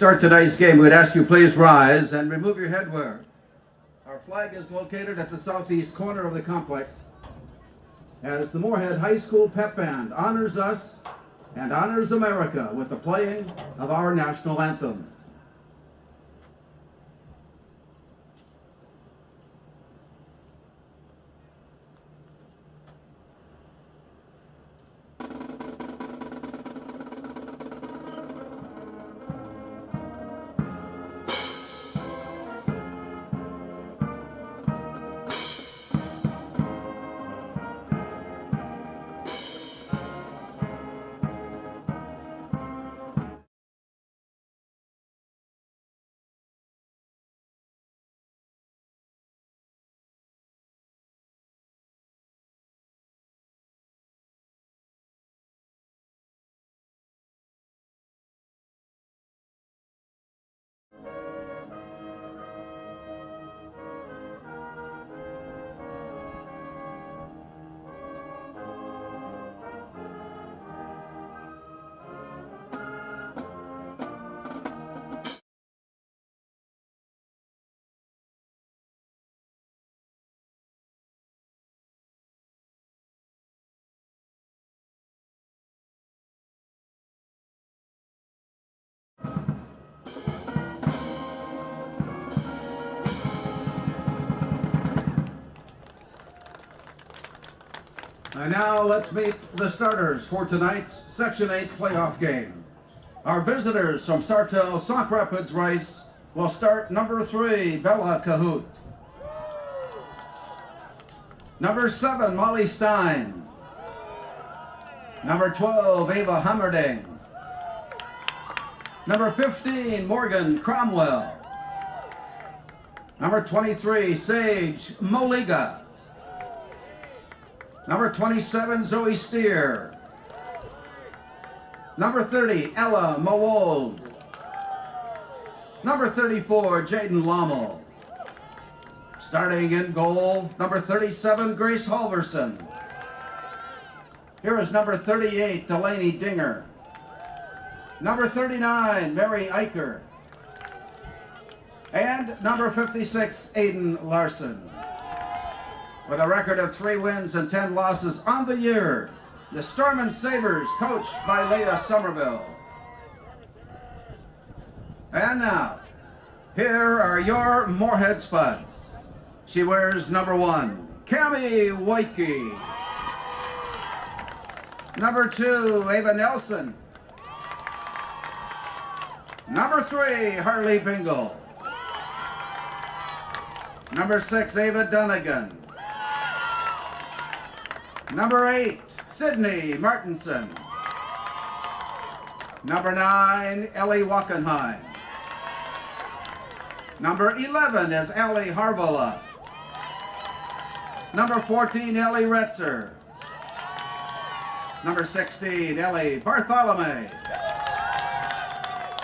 Start tonight's game. We'd ask you please rise and remove your headwear. Our flag is located at the southeast corner of the complex as the Moorhead High School Pep Band honors us and honors America with the playing of our national anthem. And now let's meet the starters for tonight's Section 8 playoff game. Our visitors from Sartell, Sauk Rapids, Rice will start number 3, Bella Cahoot. Number 7, Molly Stein. Number 12, Ava Hammerding. Number 15, Morgan Cromwell. Number 23, Sage Moliga. Number 27, Zoe Steer. Number 30, Ella Mowold. Number 34, Jaden Lommel. Starting in goal, number 37, Grace Halverson. Here is number 38, Delaney Dinger. Number 39, Mary Eicher. And number 56, Aiden Larson. With a record of 3 wins and 10 losses on the year, the Storm and Sabres, coached by Leah Somerville. And now, here are your Moorhead Spuds. She wears number 1, Cammie Waike. Number 2, Ava Nelson. Number 3, Harley Bingle. Number 6, Ava Dunnigan. Number 8, Sydney Martinson. Number 9, Ellie Wackenheim. Number 11 is Ellie Harvola. Number 14, Ellie Retzer. Number 16, Ellie Bartholomew.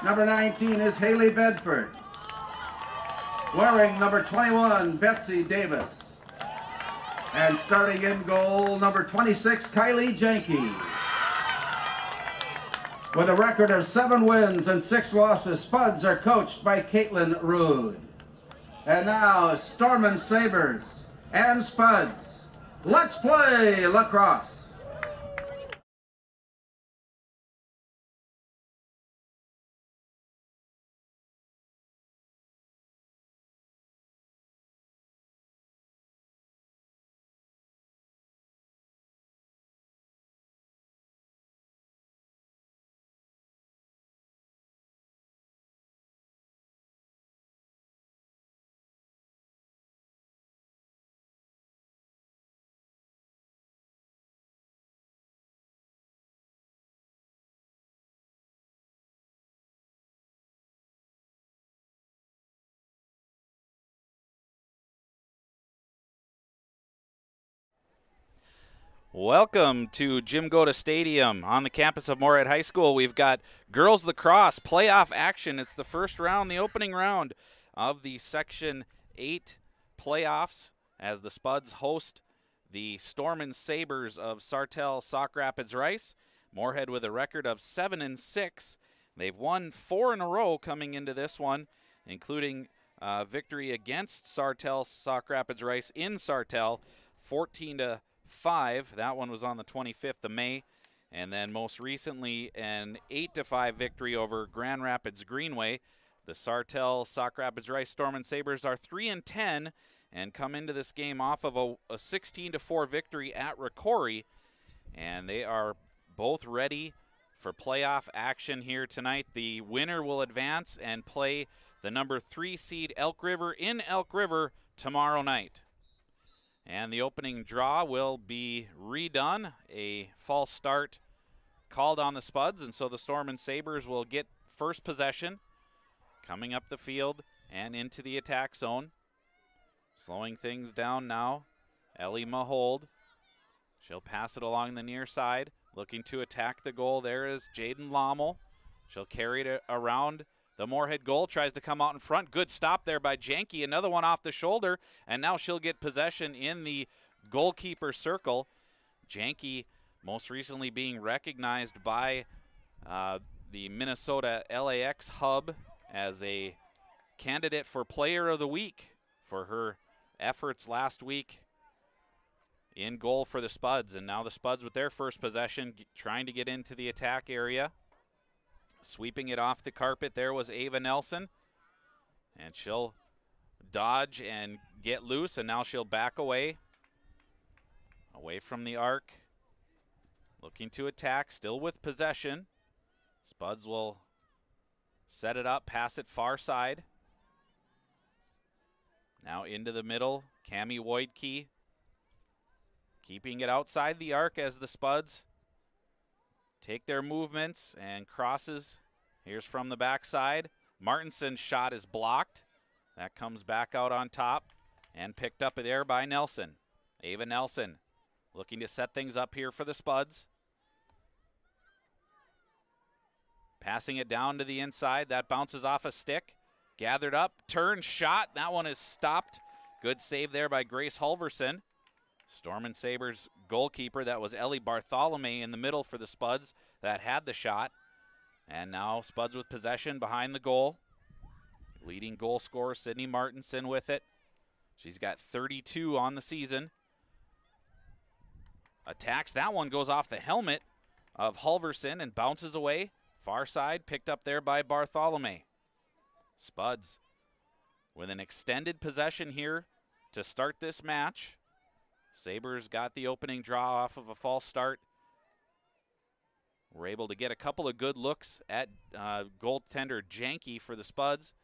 Number 19 is Haley Bedford. Wearing number 21, Betsy Davis. And starting in goal, number 26, Kylie Janke. With a record of 7 wins and 6 losses, Spuds are coached by Caitlin Rude. And now, Storm and Sabres and Spuds, let's play lacrosse. Welcome to Jim Goda Stadium on the campus of Moorhead High School. We've got girls lacrosse playoff action. It's the first round, the opening round of the Section 8 playoffs as the Spuds host the Storm and Sabres of Sartell, Sauk Rapids, Rice. Moorhead with a record of 7-6. They've won 4 in a row coming into this one, including victory against Sartell Sauk Rapids Rice in Sartell, 14-5. That one was on the 25th of May. And then most recently, an 8-5 victory over Grand Rapids Greenway. The Sartell Sauk Rapids Rice Storm & Sabres are 3-10 and come into this game off of a 16-4 victory at Rocori. And they are both ready for playoff action here tonight. The winner will advance and play the number 3 seed Elk River in Elk River tomorrow night. And the opening draw will be redone. A false start called on the Spuds, and so the Storm and Sabres will get first possession, coming up the field and into the attack zone. Slowing things down now, Ellie Mahold. She'll pass it along the near side, looking to attack the goal. There is Jaden Lommel. She'll carry it around the Moorhead goal, tries to come out in front. Good stop there by Janke. Another one off the shoulder, and now she'll get possession in the goalkeeper circle. Janke most recently being recognized by the Minnesota LAX Hub as a candidate for Player of the Week for her efforts last week in goal for the Spuds. And now the Spuds with their first possession, trying to get into the attack area. Sweeping it off the carpet there was Ava Nelson. And she'll dodge and get loose, and now she'll back away from the arc. Looking to attack, still with possession. Spuds will set it up, pass it far side. Now into the middle, Cami Woidke keeping it outside the arc as the Spuds take their movements and crosses. Here's from the backside. Martinson's shot is blocked. That comes back out on top and picked up there by Nelson. Ava Nelson looking to set things up here for the Spuds. Passing it down to the inside. That bounces off a stick. Gathered up, turn, shot. That one is stopped. Good save there by Grace Halverson. Storm and Sabres goalkeeper, that was Ellie Bartholomew in the middle for the Spuds that had the shot. And now Spuds with possession behind the goal. Leading goal scorer Sydney Martinson with it. She's got 32 on the season. Attacks, that one goes off the helmet of Halverson and bounces away. Far side, picked up there by Bartholomew. Spuds with an extended possession here to start this match. Sabres got the opening draw off of a false start. We're able to get a couple of good looks at goaltender Janke for the Spuds.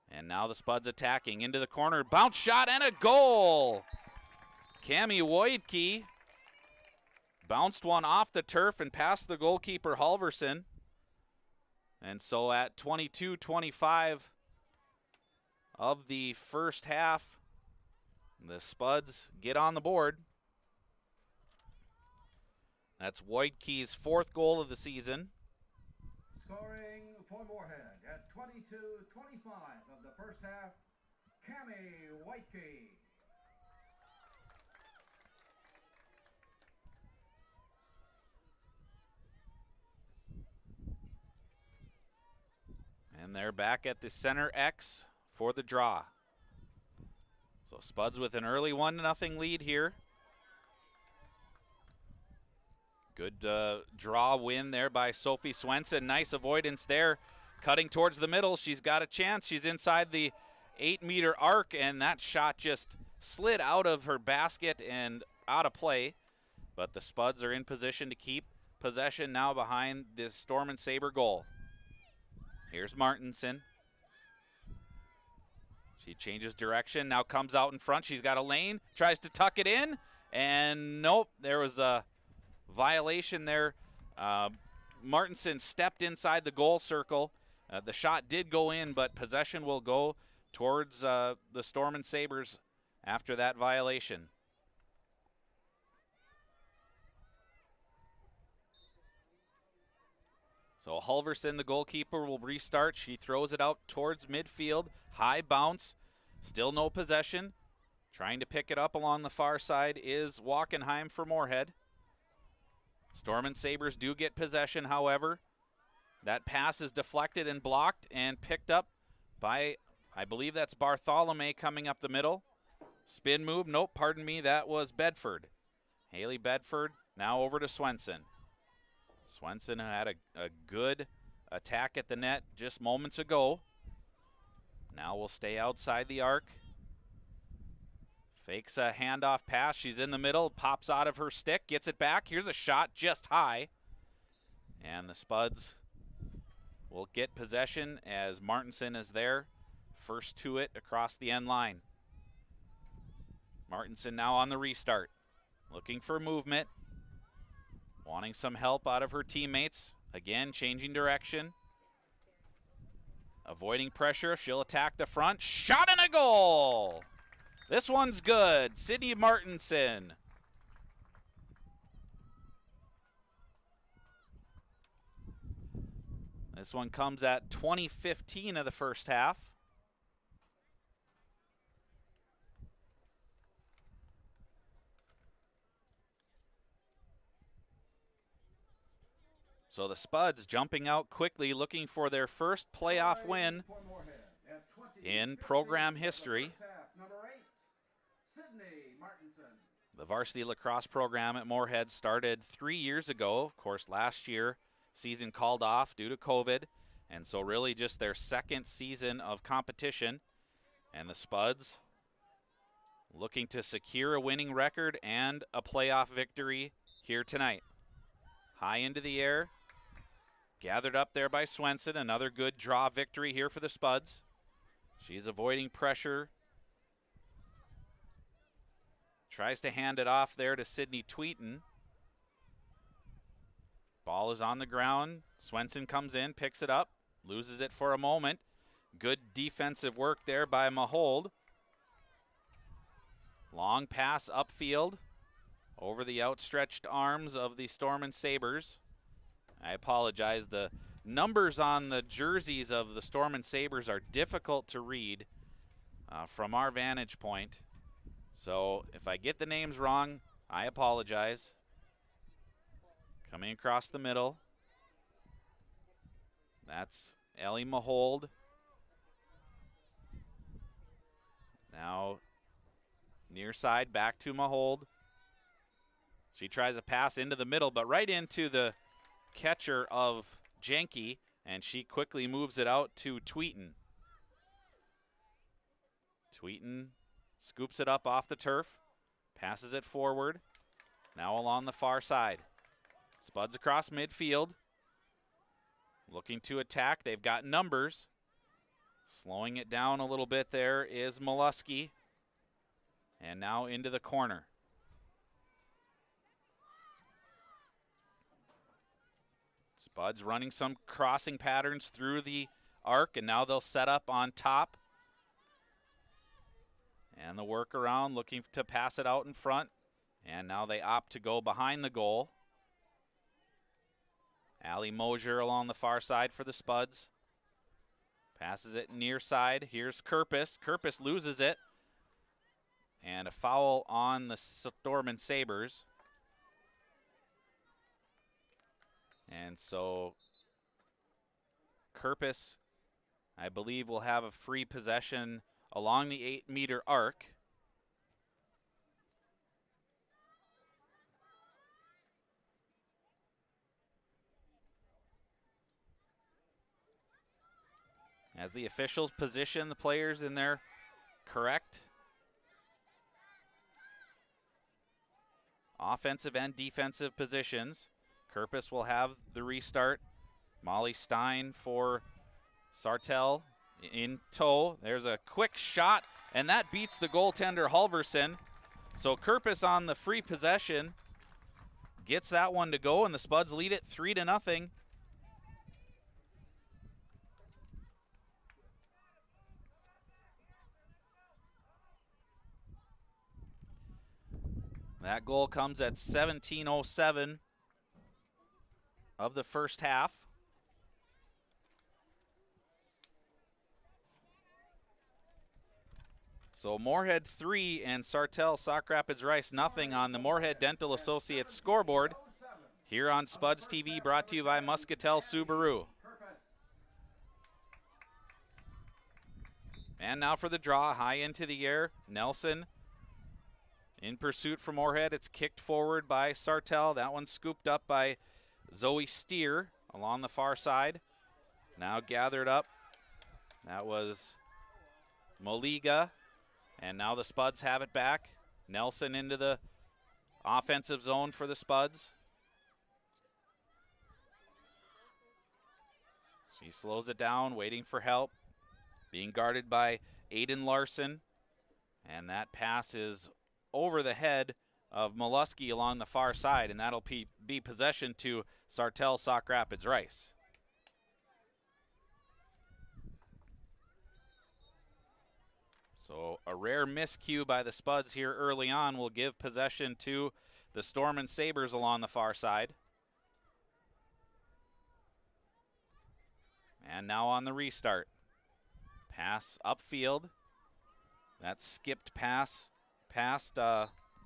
And now the Spuds attacking into the corner. Bounce shot and a goal! Cami Woidke bounced one off the turf and past the goalkeeper Halverson. And so at 22-25 of the first half, the Spuds get on the board. That's Woidke's 4th goal of the season. Scoring for Moorhead at 22-25 of the first half, Cami Woidke. And they're back at the center X for the draw. So Spuds with an early 1-0 lead here. Good draw win there by Sophie Swenson. Nice avoidance there. Cutting towards the middle. She's got a chance. She's inside the 8-meter arc, and that shot just slid out of her basket and out of play. But the Spuds are in position to keep possession now behind this Storm and Sabre goal. Here's Martinson. She changes direction, now comes out in front. She's got a lane, tries to tuck it in, and nope, there was a violation there. Martinson stepped inside the goal circle. The shot did go in, but possession will go towards the Storm and Sabres after that violation. So Halverson, the goalkeeper, will restart. She throws it out towards midfield. High bounce. Still no possession. Trying to pick it up along the far side is Wachenheim for Moorhead. Storm and Sabres do get possession, however. That pass is deflected and blocked and picked up by, I believe that's Bartholomew coming up the middle. Spin move, nope, pardon me, that was Bedford. Haley Bedford now over to Swenson. Swenson had a good attack at the net just moments ago. Now will stay outside the arc. Fakes a handoff pass. She's in the middle, pops out of her stick, gets it back. Here's a shot just high. And the Spuds will get possession as Martinson is there. First to it across the end line. Martinson now on the restart. Looking for movement. Wanting some help out of her teammates. Again, changing direction. Avoiding pressure. She'll attack the front. Shot and a goal! This one's good. Sydney Martinson. This one comes at 20:15 of the first half. So the Spuds jumping out quickly, looking for their first playoff win in program history. The varsity lacrosse program at Moorhead started 3 years ago. Of course, last year, season called off due to COVID, and so really just their second season of competition. And the Spuds looking to secure a winning record and a playoff victory here tonight. High into the air. Gathered up there by Swenson. Another good draw victory here for the Spuds. She's avoiding pressure. Tries to hand it off there to Sydney Tweeton. Ball is on the ground. Swenson comes in, picks it up, loses it for a moment. Good defensive work there by Moorhead. Long pass upfield over the outstretched arms of the Storm and Sabres. I apologize. The numbers on the jerseys of the Storm and Sabres are difficult to read from our vantage point. So if I get the names wrong, I apologize. Coming across the middle. That's Ellie Moorhead. Now near side, back to Moorhead. She tries a pass into the middle, but right into the catcher of Jenke, and she quickly moves it out to Tweeton. Tweeton scoops it up off the turf, passes it forward, now along the far side. Spuds across midfield, looking to attack. They've got numbers. Slowing it down a little bit there is Molesky, and now into the corner. Spuds running some crossing patterns through the arc, and now they'll set up on top. And the workaround, looking to pass it out in front. And now they opt to go behind the goal. Allie Mosier along the far side for the Spuds. Passes it near side. Here's Kerpis. Kerpis loses it. And a foul on the Storm and Sabres. And so Kerpis, I believe, will have a free possession along the 8-meter arc. As the officials position the players in their correct offensive and defensive positions. Kerpis will have the restart. Molly Stein for Sartell in tow. There's a quick shot, and that beats the goaltender Halverson. So Kerpis on the free possession gets that one to go, and the Spuds lead it 3-0. That goal comes at 17:07 of the first half. So Moorhead 3 and Sartell Sauk Rapids Rice nothing on the Moorhead Dental Associates scoreboard here on Spuds TV, brought to you by Muscatel Subaru. And now for the draw, high into the air. Nelson in pursuit from Moorhead. It's kicked forward by Sartell. That one's scooped up by Zoe Steer along the far side. Now gathered up. That was Moliga. And now the Spuds have it back. Nelson into the offensive zone for the Spuds. She slows it down, waiting for help. Being guarded by Aiden Larson. And that pass is over the head of Mollusky along the far side, and that'll be possession to Sartell Sauk Rapids Rice. So a rare miscue by the Spuds here early on will give possession to the Storm and Sabres along the far side. And now on the restart. Pass upfield. That skipped pass past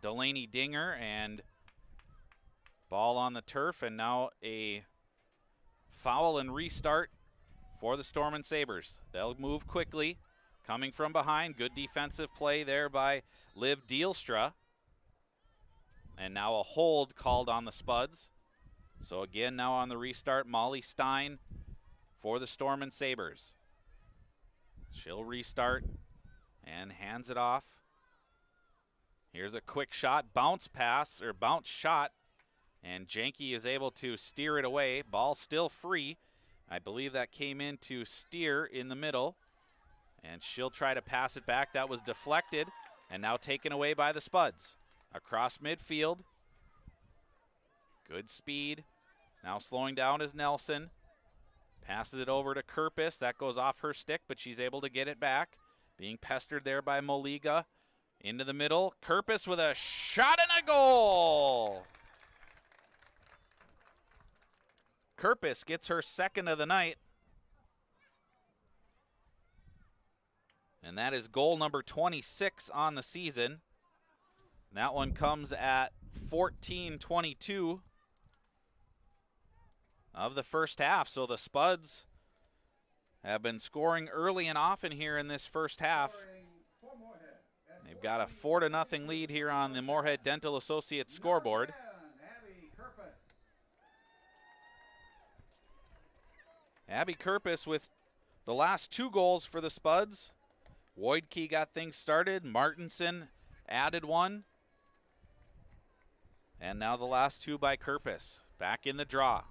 Delaney Dinger, and ball on the turf, and now a foul and restart for the Storm and Sabres. They'll move quickly. Coming from behind, good defensive play there by Liv Dielstra. And now a hold called on the Spuds. So again, now on the restart, Molly Stein for the Storm and Sabres. She'll restart and hands it off. Here's a quick shot, bounce pass, or bounce shot, and Janke is able to steer it away. Ball still free. I believe that came in to Steer in the middle, and she'll try to pass it back. That was deflected, and now taken away by the Spuds. Across midfield. Good speed. Now slowing down is Nelson. Passes it over to Kerpis. That goes off her stick, but she's able to get it back. Being pestered there by Moliga. Into the middle. Kerpis with a shot and a goal. Kerpis gets her second of the night. And that is goal number 26 on the season. That one comes at 14:22 of the first half. So the Spuds have been scoring early and often here in this first half. They've got a 4-0 lead here on the Moorhead Dental Associates scoreboard. Abby Kerpis with the last 2 goals for the Spuds. Woidke got things started. Martinson added 1. And now the last 2 by Kerpis. Back in the draw.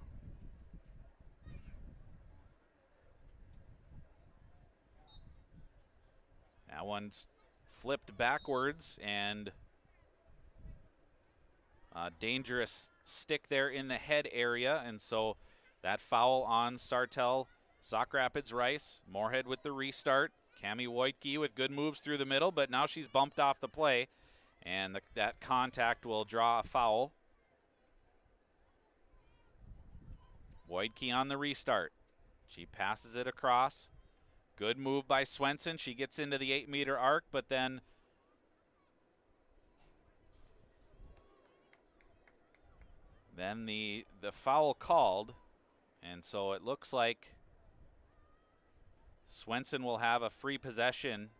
That one's flipped backwards, and a dangerous stick there in the head area, and so that foul on Sartell Sauk Rapids Rice. Moorhead with the restart. Cami Woidke with good moves through the middle, but now she's bumped off the play, and that contact will draw a foul. Woidke on the restart. She passes it across. Good move by Swenson. She gets into the 8-meter arc, but then the foul called, and so it looks like Swenson will have a free possession.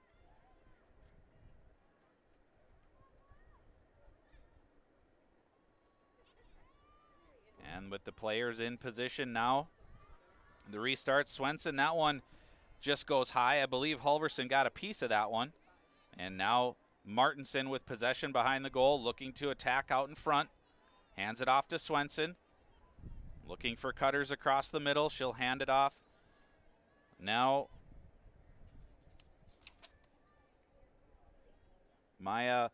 And with the players in position now, the restart, Swenson, that one just goes high. I believe Halverson got a piece of that one. And now Martinson with possession behind the goal, looking to attack out in front. Hands it off to Swenson. Looking for cutters across the middle. She'll hand it off. Now Maya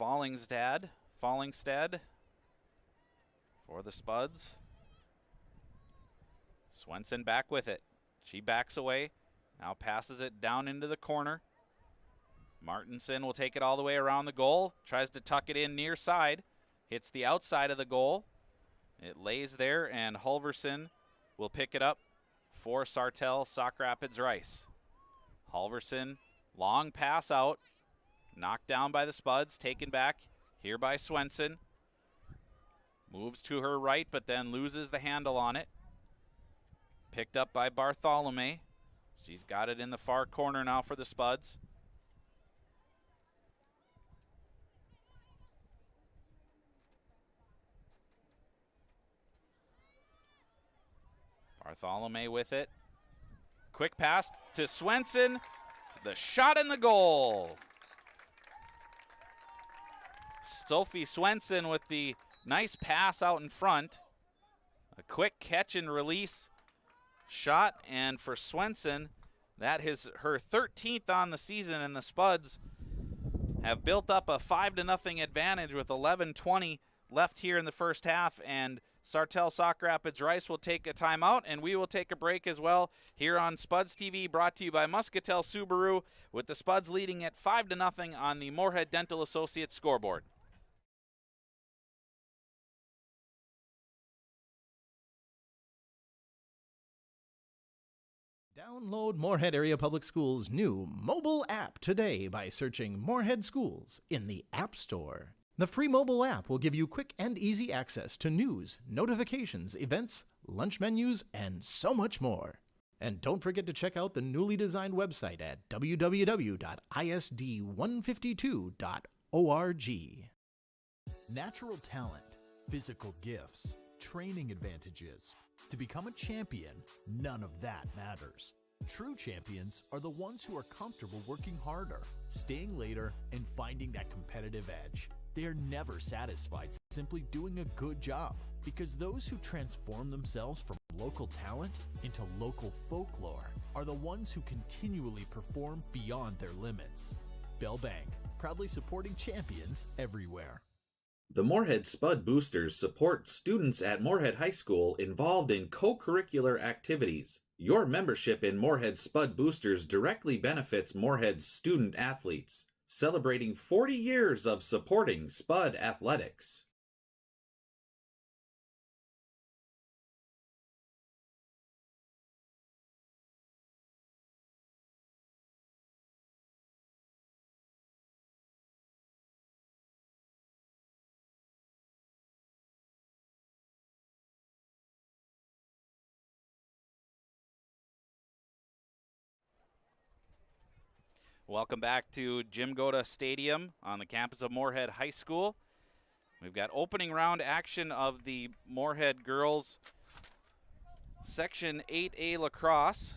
Fallingstad for the Spuds. Swenson back with it. She backs away, now passes it down into the corner. Martinson will take it all the way around the goal, tries to tuck it in near side, hits the outside of the goal. It lays there, and Halverson will pick it up for Sartell Sauk Rapids Rice. Halverson, long pass out, knocked down by the Spuds, taken back here by Swenson. Moves to her right, but then loses the handle on it. Picked up by Bartholomew. She's got it in the far corner now for the Spuds. Bartholomew with it. Quick pass to Swenson. The shot and the goal. Sophie Swenson with the nice pass out in front. A quick catch and release shot, and for Swenson, that is her 13th on the season, and the Spuds have built up a 5-0 advantage with 11:20 left here in the first half, and Sartell Sauk Rapids Rice will take a timeout, and we will take a break as well here on Spuds TV, brought to you by Muscatel Subaru, with the Spuds leading at 5-0 on the Moorhead Dental Associates scoreboard. Download Moorhead Area Public Schools' new mobile app today by searching Moorhead Schools in the App Store. The free mobile app will give you quick and easy access to news, notifications, events, lunch menus, and so much more. And don't forget to check out the newly designed website at www.isd152.org. Natural talent, physical gifts, training advantages. To become a champion, none of that matters. True champions are the ones who are comfortable working harder, staying later, and finding that competitive edge. They are never satisfied simply doing a good job, because those who transform themselves from local talent into local folklore are the ones who continually perform beyond their limits. Bell Bank, proudly supporting champions everywhere. The Moorhead Spud Boosters support students at Moorhead High School involved in co-curricular activities. Your membership in Moorhead Spud Boosters directly benefits Moorhead's student athletes, celebrating 40 years of supporting Spud athletics. Welcome back to Jim Goda Stadium on the campus of Moorhead High School. We've got opening round action of the Moorhead girls Section 8A lacrosse.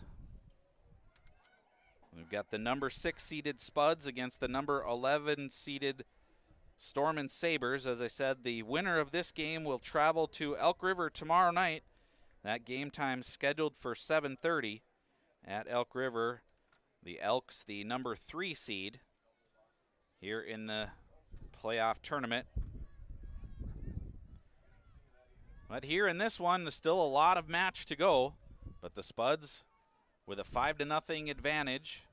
We've got the number 6 seeded Spuds against the number 11 seeded Storm and Sabres. As I said, the winner of this game will travel to Elk River tomorrow night. That game time scheduled for 7:30 at Elk River. The Elks, the number 3 seed here in the playoff tournament. But here in this one, there's still a lot of match to go. But the Spuds with a 5-0 advantage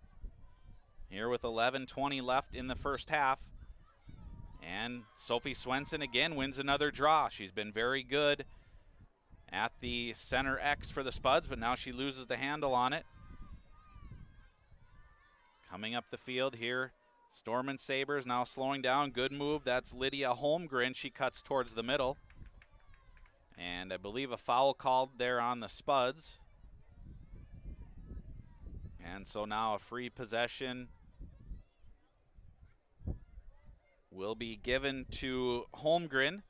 here with 11:20 left in the first half. And Sophie Swenson again wins another draw. She's been very good at the center X for the Spuds, but now she loses the handle on it. Coming up the field here, Storm and Sabres now slowing down. Good move. That's Lydia Holmgren. She cuts towards the middle. And I believe a foul called there on the Spuds. And so now a free possession will be given to Holmgren.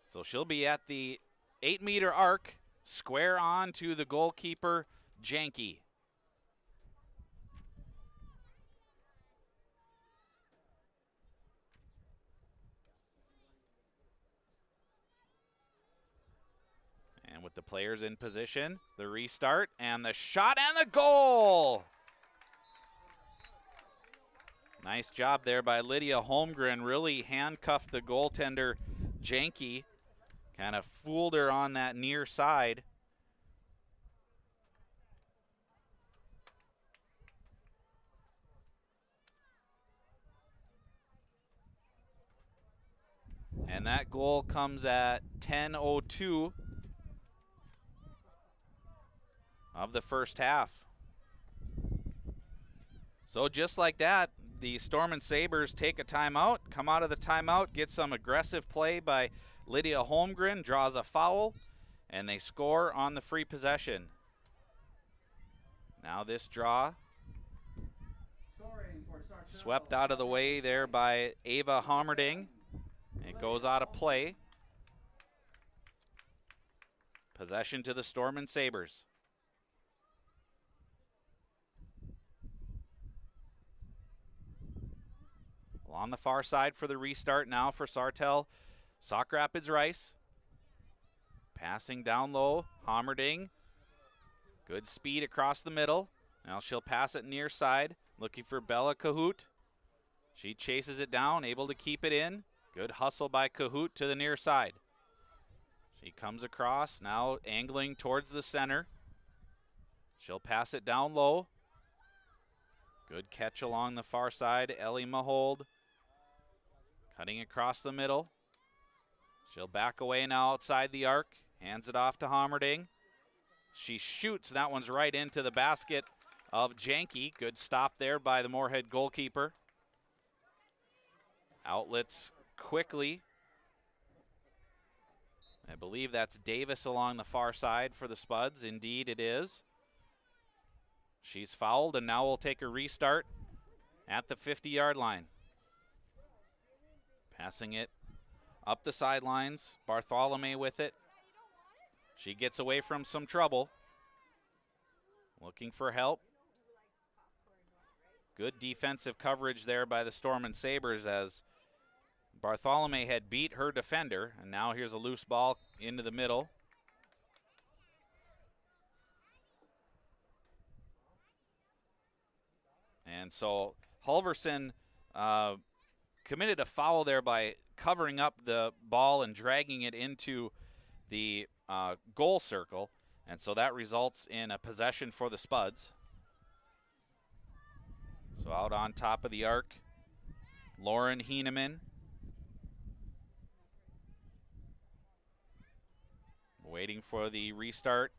So she'll be at the 8-meter arc, square on to the goalkeeper, Janke. And with the players in position, the restart and the shot and the goal. Nice job there by Lydia Holmgren. Really handcuffed the goaltender, Janke. Kind of fooled her on that near side. And that goal comes at 10:02 of the first half. So just like that, the Storm and Sabres take a timeout, come out of the timeout, get some aggressive play by Lydia Holmgren, draws a foul, and they score on the free possession. Now this draw Scoring for Sartell. swept out of the way there by Ava Hammerding. It goes out of play. Possession to the Storm and Sabres. On the far side for the restart now for Sartell. Sauk Rapids Rice. Passing down low. Hammerding. Good speed across the middle. Now she'll pass it near side. Looking for Bella Cahoot. She chases it down, able to keep it in. Good hustle by Cahoot to the near side. She comes across, now angling towards the center. She'll pass it down low. Good catch along the far side. Ellie Mahold cutting across the middle. She'll back away now outside the arc. Hands it off to Hammerding. She shoots. That one's right into the basket of Janke. Good stop there by the Moorhead goalkeeper. Outlets quickly. I believe that's Davis along the far side for the Spuds. Indeed it is. She's fouled, and now we'll take a restart at the 50-yard line. Passing it up the sidelines. Bartholomew with it. She gets away from some trouble. Looking for help. Good defensive coverage there by the Storm and Sabres as Bartholomew had beat her defender, and now here's a loose ball into the middle. And so Halverson committed a foul there by covering up the ball and dragging it into the goal circle. And so that results in a possession for the Spuds. So out on top of the arc, Lauren Heeneman. Waiting for the restart.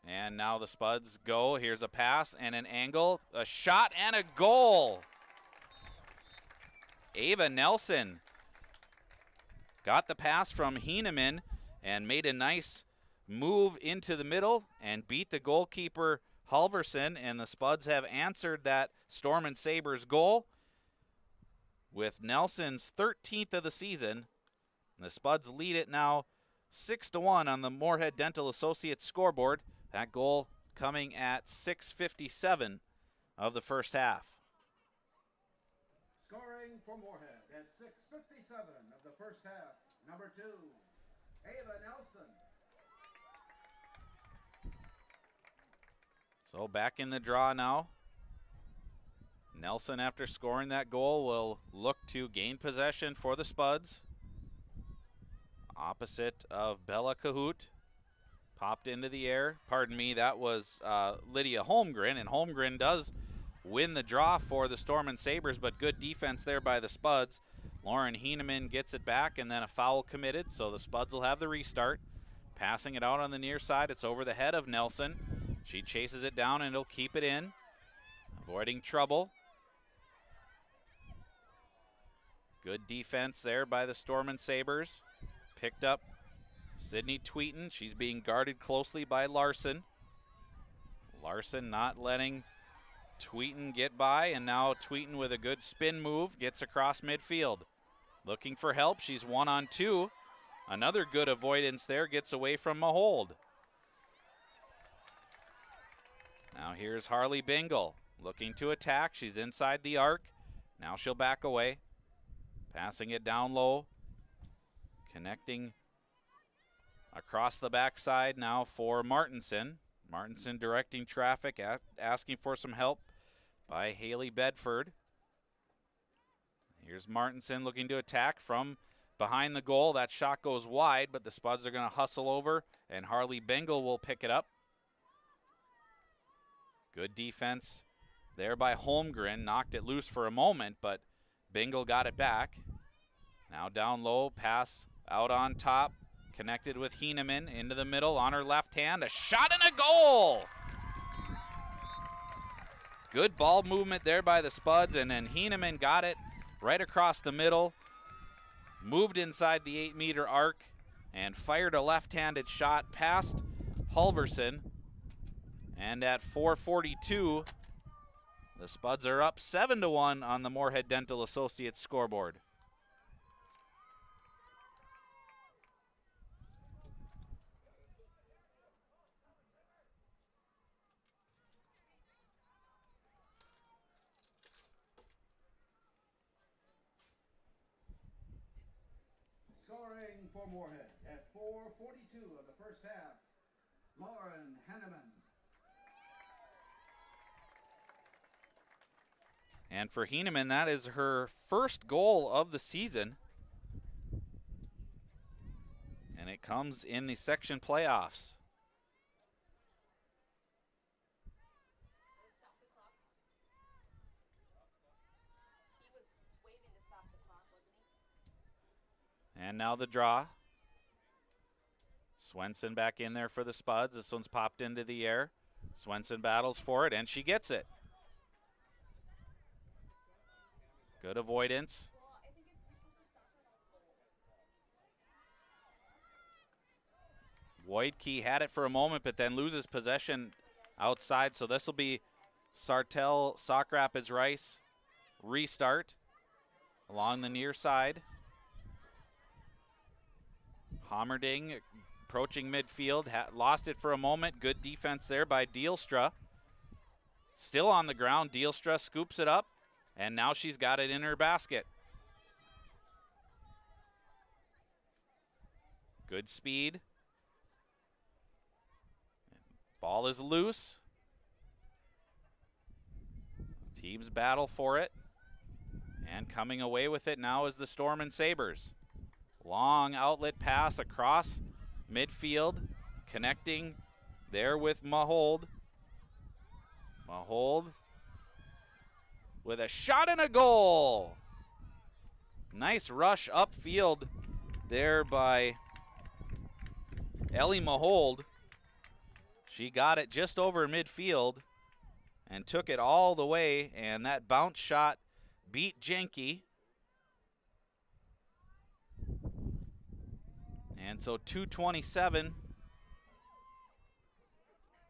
And now the Spuds go. Here's a pass and an angle, a shot and a goal. Ava Nelson got the pass from Heeneman and made a nice move into the middle and beat the goalkeeper Halverson, and the Spuds have answered that Storm and Sabres goal with Nelson's 13th of the season. The Spuds lead it now 6-1 on the Moorhead Dental Associates scoreboard. That goal coming at 6:57 of the first half. Scoring for Moorhead at 6:57 of the first half, number 2, Ava Nelson. So back in the draw now. Nelson, after scoring that goal, will look to gain possession for the Spuds. Opposite of Bella Cahoot. Popped into the air. Pardon me, that was Lydia Holmgren, and Holmgren does win the draw for the Storm and Sabres, but good defense there by the Spuds. Lauren Heeneman gets it back, and then a foul committed, so the Spuds will have the restart. Passing it out on the near side, it's over the head of Nelson. She chases it down, and he'll keep it in, avoiding trouble. Good defense there by the Storm and Sabres. Picked up Sydney Tweeton. She's being guarded closely by Larson. Larson not letting Tweeton get by, and now Tweeton with a good spin move gets across midfield. Looking for help. She's 1-on-2. Another good avoidance there, gets away from Mahold. Now here's Harley Bingle looking to attack. She's inside the arc. Now she'll back away. Passing it down low. Connecting across the backside now for Martinson. Martinson directing traffic, asking for some help by Haley Bedford. Here's Martinson looking to attack from behind the goal. That shot goes wide, but the Spuds are going to hustle over, and Harley Bingle will pick it up. Good defense there by Holmgren. Knocked it loose for a moment, but Bingle got it back. Now down low, pass out on top. Connected with Heeneman into the middle on her left hand. A shot and a goal! Good ball movement there by the Spuds, and then Heeneman got it right across the middle. Moved inside the 8-meter arc and fired a left-handed shot past Halverson. And at 4:42, the Spuds are up 7-1 on the Moorhead Dental Associates scoreboard. Scoring for Moorhead at 4:42 of the first half, Lauren Hanneman. And for Heinemann, that is her first goal of the season. And it comes in the section playoffs. And now the draw. Swenson back in there for the Spuds. This one's popped into the air. Swenson battles for it, and she gets it. Good avoidance. Voidkey had it for a moment, but then loses possession outside. So this will be Sartell, Sauk Rapids Rice restart along the near side. Hommerding approaching midfield, lost it for a moment. Good defense there by Deelstra. Still on the ground, Deelstra scoops it up, and now she's got it in her basket. Good speed. Ball is loose. Teams battle for it. And coming away with it now is the Storm and Sabres. Long outlet pass across midfield, connecting there with Moorhead. Moorhead with a shot and a goal. Nice rush upfield there by Ellie Moorhead. She got it just over midfield and took it all the way, and that bounce shot beat Jenke. And so 2:27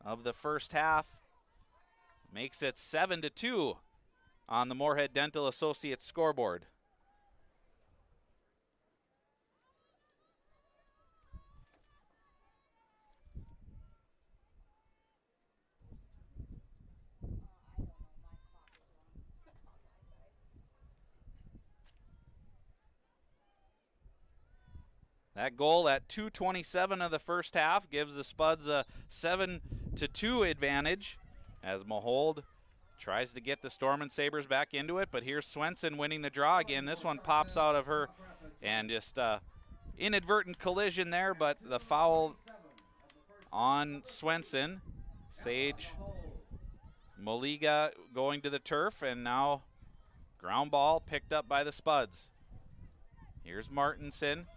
of the first half makes it 7-2 on the Moorhead Dental Associates scoreboard. That goal at 2:27 of the first half gives the Spuds a 7-2 advantage as Moorhead tries to get the Storm and Sabres back into it, but here's Swenson winning the draw again. This one pops out of her, and just inadvertent collision there, but the foul on Swenson. Sage Moliga going to the turf, and now ground ball picked up by the Spuds. Here's Martinson.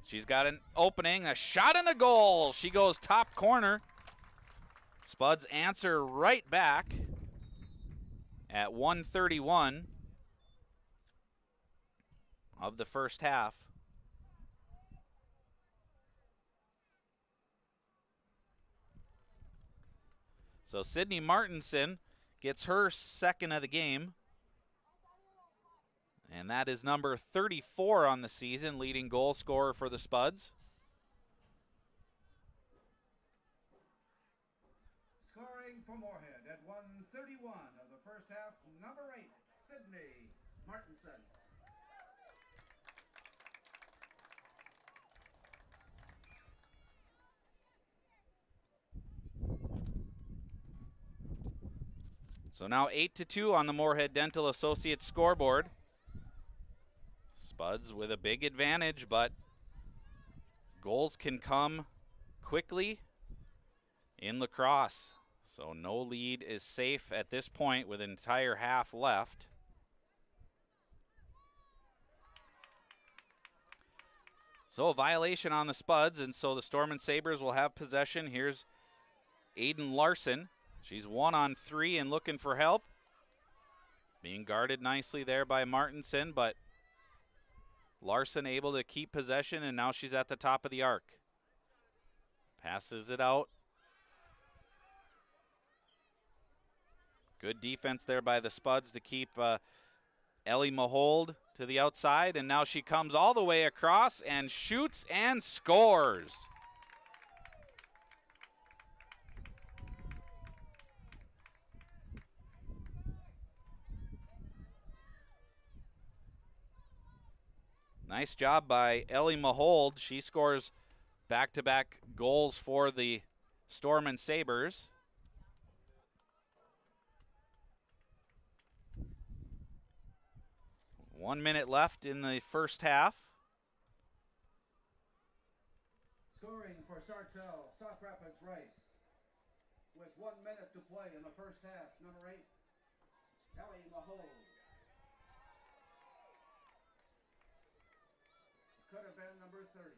She's got an opening, a shot and a goal. She goes top corner. Spuds answer right back at 1:31 of the first half. So Sydney Martinson gets her second of the game. And that is number 34 on the season, leading goal scorer for the Spuds. Scoring for Moorhead at 1:31 of the first half, number 8, Sydney Martinson. So now 8-2 on the Moorhead Dental Associates scoreboard. Spuds with a big advantage, but goals can come quickly in lacrosse. So no lead is safe at this point with an entire half left. So a violation on the Spuds, and so the Storm and Sabres will have possession. Here's Aiden Larson. She's 1-on-3 and looking for help. Being guarded nicely there by Martinson, but Larson able to keep possession, and now she's at the top of the arc. Passes it out Good defense there by the Spuds to keep Ellie Moorhead to the outside, and now she comes all the way across and shoots and scores. Nice job by Ellie Moorhead. She scores back-to-back goals for the Storm and Sabres. One minute left in the first half. Scoring for Sartell, Sauk Rapids Rice. With 1 minute to play in the first half, number 8, Ellie Moorhead. Could have been number 30.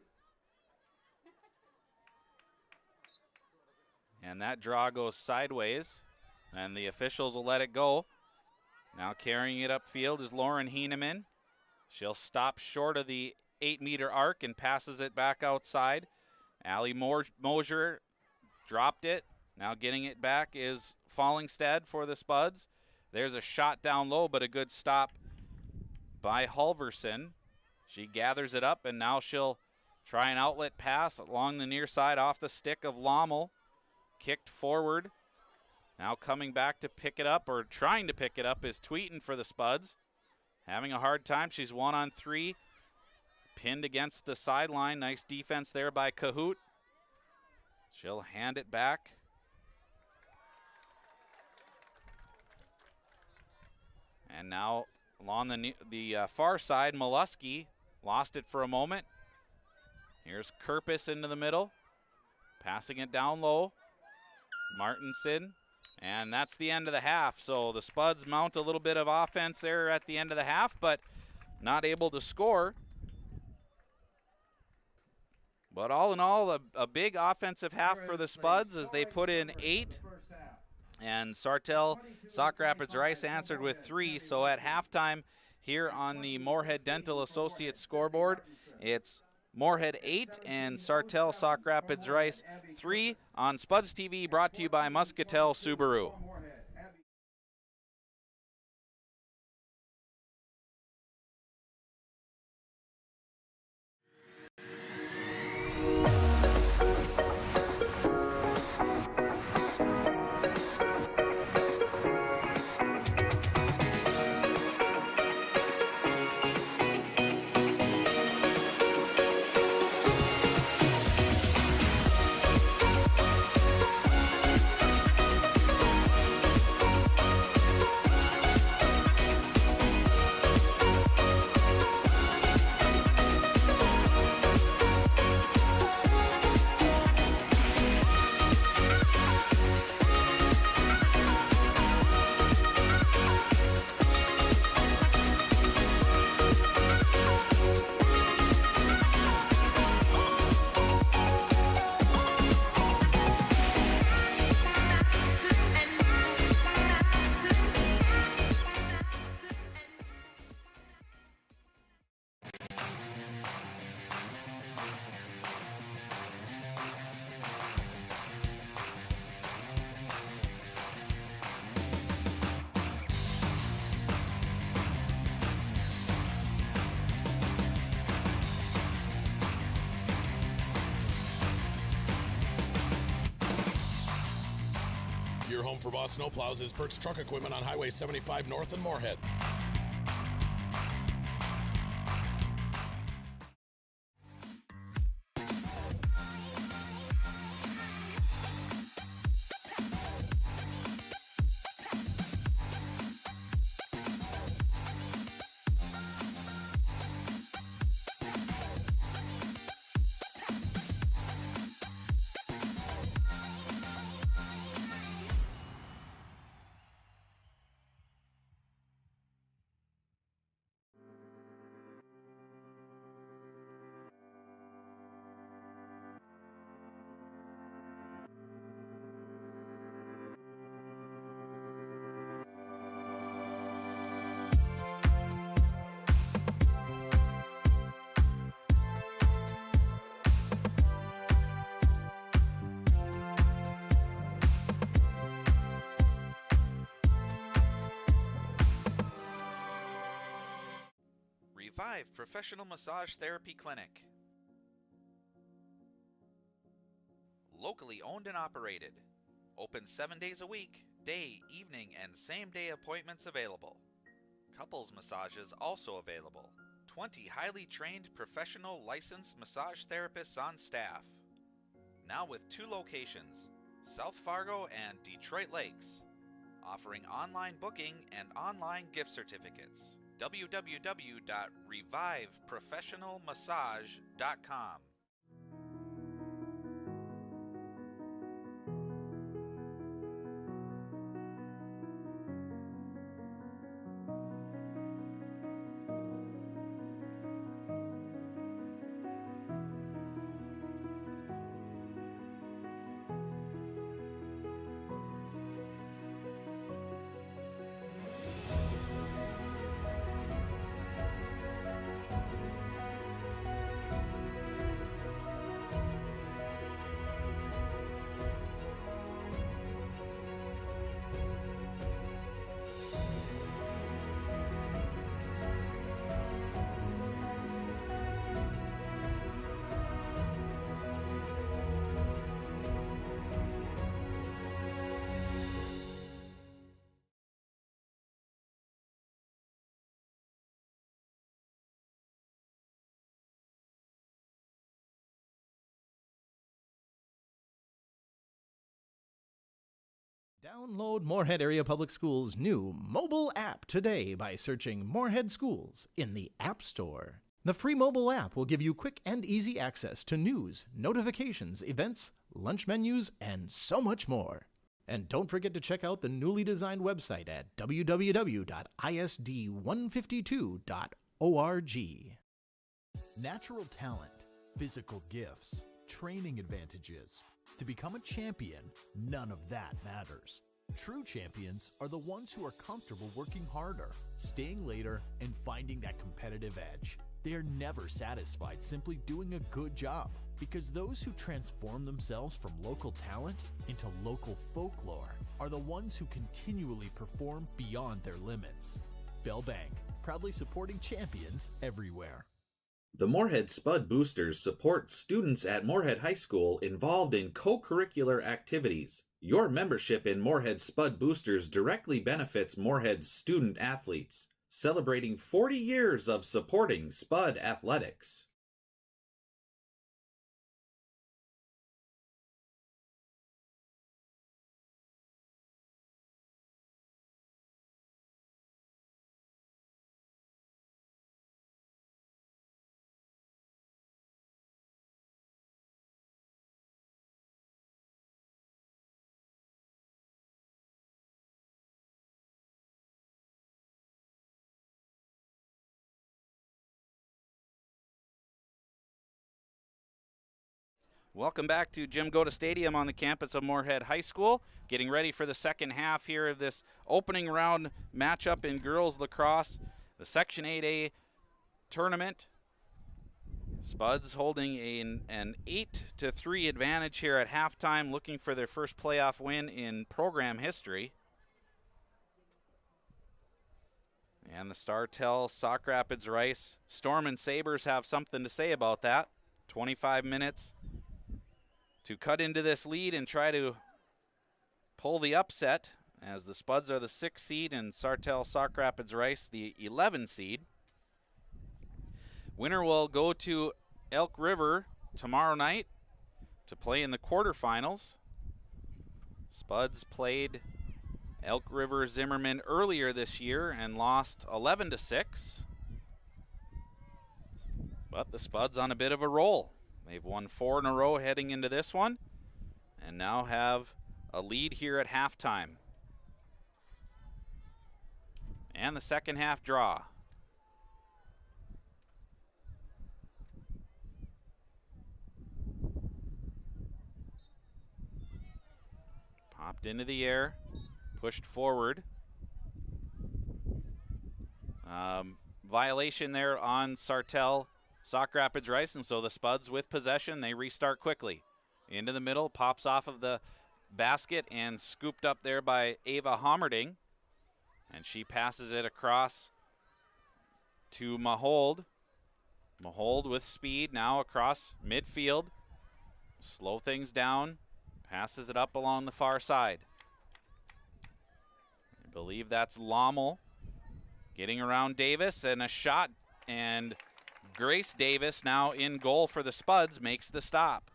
And that draw goes sideways, and the officials will let it go. Now carrying it upfield is Lauren Heeneman. She'll stop short of the 8-meter arc and passes it back outside. Allie Mosier dropped it. Now getting it back is Fallingstead for the Spuds. There's a shot down low, but a good stop by Halverson. She gathers it up, and now she'll try an outlet pass along the near side off the stick of Lommel. Kicked forward. Now coming back to pick it up, or trying to pick it up, is Tweeten for the Spuds. Having a hard time. She's 1-on-3. Pinned against the sideline. Nice defense there by Cahoot. She'll hand it back. And now along the far side, Molesky lost it for a moment. Here's Kerpis into the middle. Passing it down low. Martinson. And that's the end of the half. So the Spuds mount a little bit of offense there at the end of the half, but not able to score. But all in all, a big offensive half for the Spuds as they put in 8. And Sartell, Sauk Rapids Rice answered with 3. So at halftime here on the Moorhead Dental Associates scoreboard, it's Moorhead 8 and Sartell Sauk Rapids Rice 3 on Spuds TV, brought to you by Muscatel Subaru. Your home for Boss Snowplows is Burt's Truck Equipment on Highway 75 North in Moorhead. Revive Professional Massage Therapy Clinic. Locally owned and operated. Open 7 days a week, day, evening, and same-day appointments available. Couples massages also available. 20 highly trained professional licensed massage therapists on staff. Now with 2 locations, South Fargo and Detroit Lakes, offering online booking and online gift certificates. www.reviveprofessionalmassage.com. Download Moorhead Area Public Schools' new mobile app today by searching Moorhead Schools in the App Store. The free mobile app will give you quick and easy access to news, notifications, events, lunch menus, and so much more. And don't forget to check out the newly designed website at www.isd152.org. Natural talent, physical gifts, training advantages. To become a champion, none of that matters. True champions are the ones who are comfortable working harder, staying later, and finding that competitive edge. They are never satisfied simply doing a good job, because those who transform themselves from local talent into local folklore are the ones who continually perform beyond their limits. Bell Bank, proudly supporting champions everywhere. The Moorhead Spud Boosters support students at Moorhead High School involved in co-curricular activities. Your membership in Moorhead Spud Boosters directly benefits Moorhead's student athletes, celebrating 40 years of supporting Spud athletics. Welcome back to Jim Goda Stadium on the campus of Moorhead High School. Getting ready for the second half here of this opening round matchup in girls lacrosse, the Section 8A tournament. Spuds holding an 8-3 advantage here at halftime, looking for their first playoff win in program history. And the Sartell Sauk Rapids Rice Storm and Sabres have something to say about that. 25 minutes to cut into this lead and try to pull the upset, as the Spuds are the 6th seed and Sartell Sauk Rapids Rice the 11 seed. Winner will go to Elk River tomorrow night to play in the quarterfinals. Spuds played Elk River Zimmerman earlier this year and lost 11-6. But the Spuds on a bit of a roll. They've won 4 in a row heading into this one and now have a lead here at halftime. And the second half draw. Popped into the air, pushed forward. Violation there on Sartell Sauk Rapids Rice, and so the Spuds with possession, they restart quickly. Into the middle, pops off of the basket and scooped up there by Ava Hommerding. And she passes it across to Moorhead. Moorhead with speed now across midfield. Slow things down. Passes it up along the far side. I believe that's Lommel getting around Davis, and a shot, and Grace Davis now in goal for the Spuds makes the stop.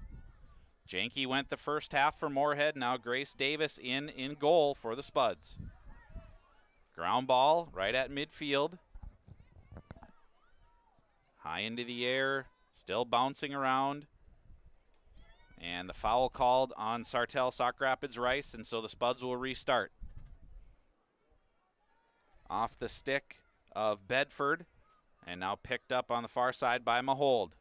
Janke went the first half for Moorhead. Now Grace Davis in goal for the Spuds. Ground ball right at midfield. High into the air, still bouncing around. And the foul called on Sartell Sauk Rapids Rice, and so the Spuds will restart. Off the stick of Bedford, and now picked up on the far side by Moorhead.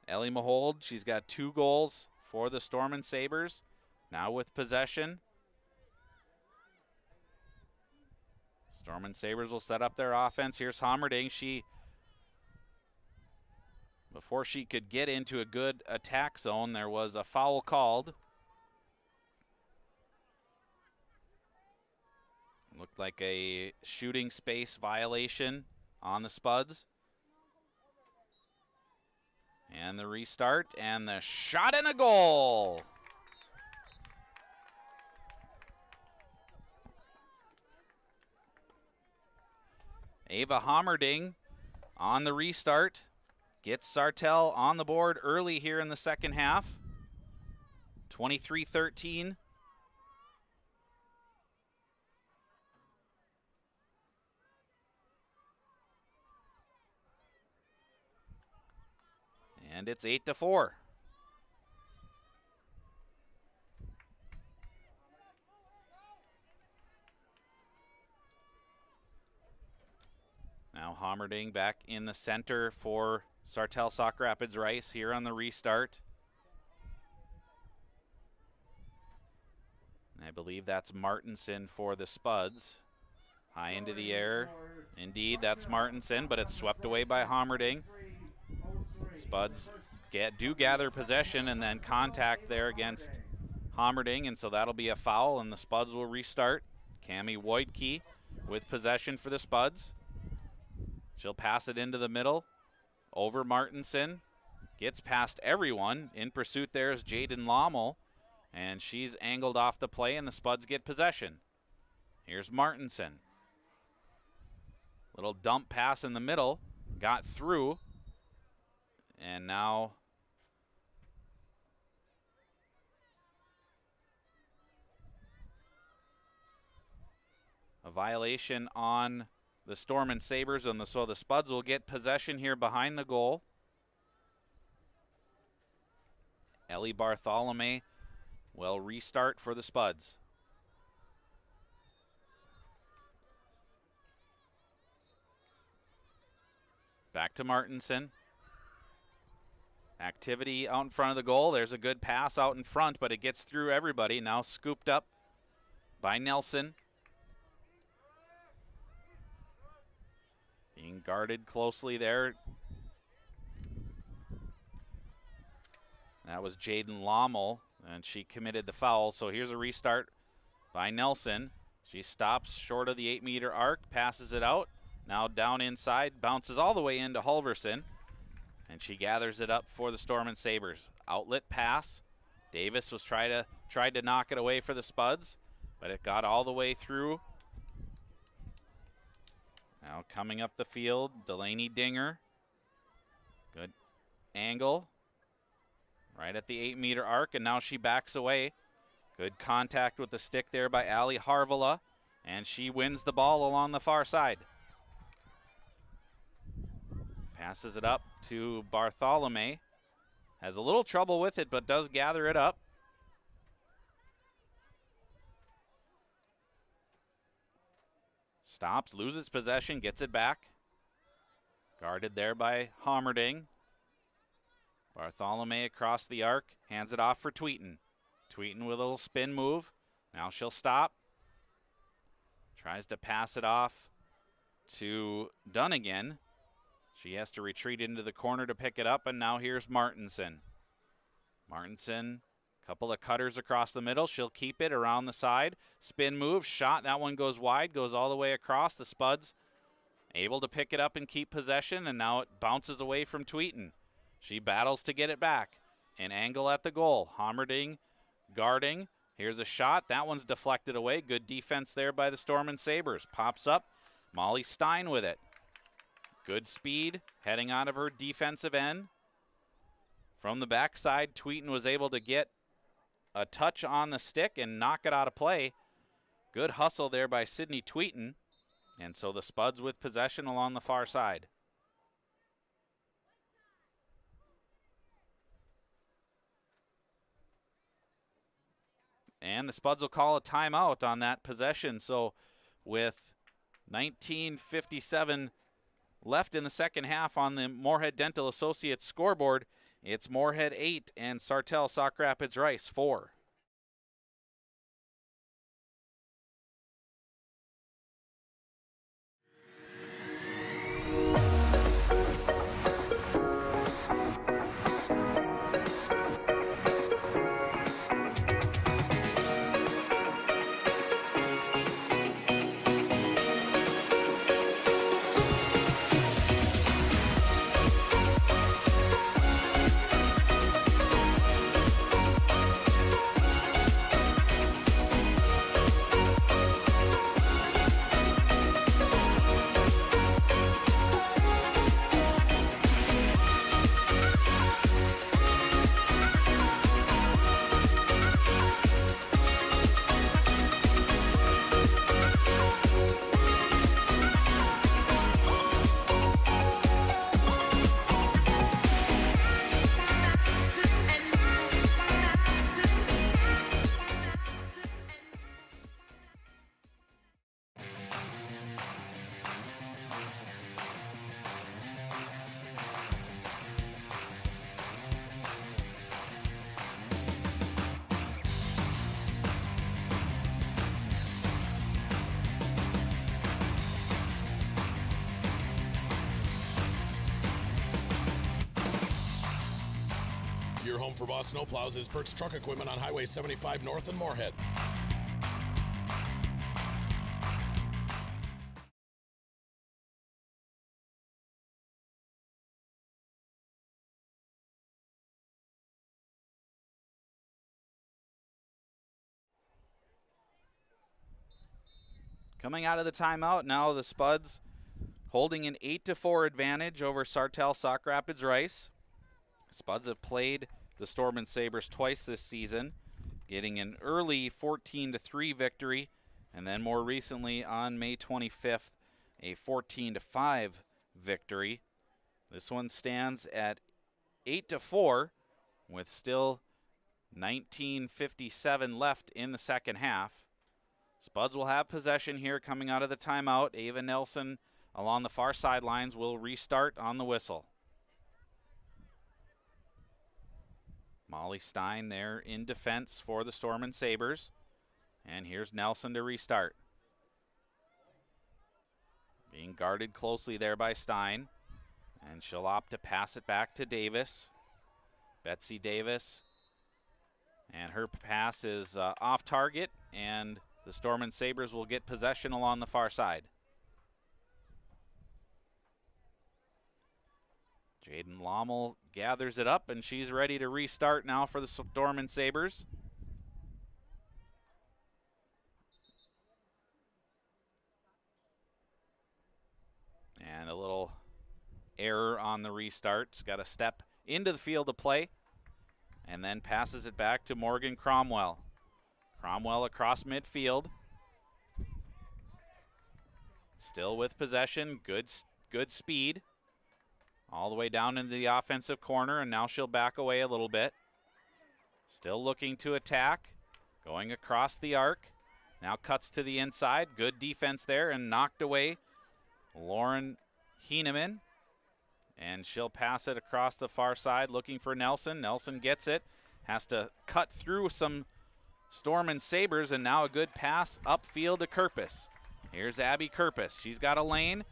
Ellie Moorhead, she's got 2 goals for the Storm & Sabres. Now with possession. Storm & Sabres will set up their offense. Here's Hammerding. Before she could get into a good attack zone, there was a foul called. Looked like a shooting space violation on the Spuds. And the restart, and the shot and a goal. Ava Hammerding on the restart. Gets Sartell on the board early here in the second half. 23-13. And it's 8-4. Now Hammerding back in the center for Sartell Sauk Rapids Rice here on the restart. I believe that's Martinson for the Spuds. High into the air. Indeed, that's Martinson, but it's swept away by Hammerding. Spuds do gather possession, and then contact there against Hammerding, and so that'll be a foul, and the Spuds will restart. Cami Woidke with possession for the Spuds. She'll pass it into the middle. Over Martinson. Gets past everyone. In pursuit there is Jaden Lommel, and she's angled off the play, and the Spuds get possession. Here's Martinson. Little dump pass in the middle. Got through. And now a violation on the Storm & Sabres, and so the Spuds will get possession here behind the goal. Ellie Bartholomew will restart for the Spuds. Back to Martinson. Activity out in front of the goal. There's a good pass out in front, but it gets through everybody. Now scooped up by Nelson. Being guarded closely there. That was Jaden Lommel, and she committed the foul. So here's a restart by Nelson. She stops short of the 8-meter arc, passes it out. Now down inside, bounces all the way into Halverson, and she gathers it up for the Storm & Sabres. Outlet pass. Davis was tried to knock it away for the Spuds, but it got all the way through. Now coming up the field, Delaney Dinger. Good angle. Right at the 8-meter arc, and now she backs away. Good contact with the stick there by Allie Harvela, and she wins the ball along the far side. Passes it up to Bartholomew. Has a little trouble with it, but does gather it up. Stops, loses possession, gets it back. Guarded there by Hammerding. Bartholomew across the arc, hands it off for Tweeton. Tweeton with a little spin move. Now she'll stop. Tries to pass it off to Dunnigan. She has to retreat into the corner to pick it up, and now here's Martinson. Martinson, couple of cutters across the middle. She'll keep it around the side. Spin move, shot. That one goes wide, goes all the way across. The Spuds able to pick it up and keep possession, and now it bounces away from Tweeten. She battles to get it back. An angle at the goal. Hommerding guarding. Here's a shot. That one's deflected away. Good defense there by the Storm and Sabres. Pops up. Molly Stein with it. Good speed heading out of her defensive end. From the backside, Tweeten was able to get a touch on the stick and knock it out of play. Good hustle there by Sydney Tweeten. And so the Spuds with possession along the far side. And the Spuds will call a timeout on that possession. So with 19:57 left in the second half on the Moorhead Dental Associates scoreboard, it's Moorhead 8 and Sartell Sauk Rapids Rice 4. Your home for Boss Snowplows is Burt's Truck Equipment on Highway 75 North in Moorhead. Coming out of the timeout, now the Spuds holding an 8-4 advantage over Sartell Sauk Rapids Rice. Spuds have played the Storm and Sabres twice this season, getting an early 14-3 victory, and then more recently on May 25th, a 14-5 victory. This one stands at 8-4 with still 19:57 left in the second half. Spuds will have possession here coming out of the timeout. Ava Nelson along the far sidelines will restart on the whistle. Molly Stein there in defense for the Storm and Sabres. And here's Nelson to restart. Being guarded closely there by Stein. And she'll opt to pass it back to Davis. Betsy Davis. And her pass is off target, and the Storm and Sabres will get possession along the far side. Jaden Lommel gathers it up, and she's ready to restart now for the Storm and Sabres. And a little error on the restart. She's got to step into the field of play, and then passes it back to Morgan Cromwell. Cromwell across midfield. Still with possession, good speed. All the way down into the offensive corner, and now she'll back away a little bit. Still looking to attack, going across the arc. Now cuts to the inside, good defense there, and knocked away Lauren Heeneman. And she'll pass it across the far side, looking for Nelson. Nelson gets it, has to cut through some Storm and Sabres, and now a good pass upfield to Kerpus. Here's Abby Kerpus. She's got a lane,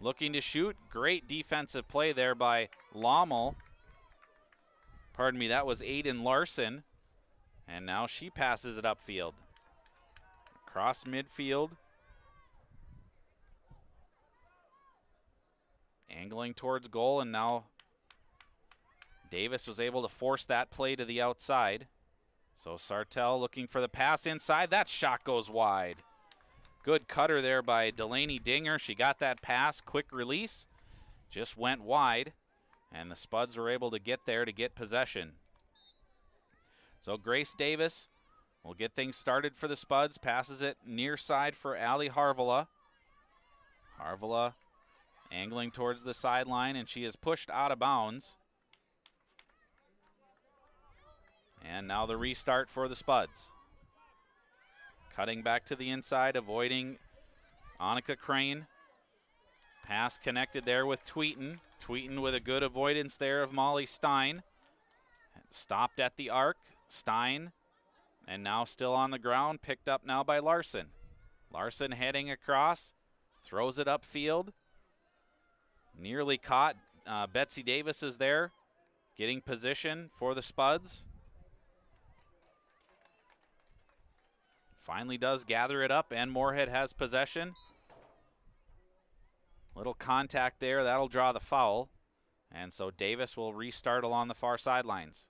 looking to shoot. Great defensive play there by Lommel. Pardon me, that was Aiden Larson. And now she passes it upfield. Across midfield. Angling towards goal, and now Davis was able to force that play to the outside. So Sartell looking for the pass inside. That shot goes wide. Good cutter there by Delaney Dinger. She got that pass, quick release, just went wide, and the Spuds were able to get there to get possession. So Grace Davis will get things started for the Spuds, passes it near side for Allie Harvela. Harvela angling towards the sideline, and she is pushed out of bounds. And now the restart for the Spuds. Cutting back to the inside, avoiding Annika Crane. Pass connected there with Tweeten. Tweeten with a good avoidance there of Molly Stein. Stopped at the arc. Stein, and now still on the ground, picked up now by Larson. Larson heading across, throws it upfield. Nearly caught. Betsy Davis is there, getting position for the Spuds. Finally does gather it up, and Moorhead has possession. Little contact there, that'll draw the foul. And so Davis will restart along the far sidelines.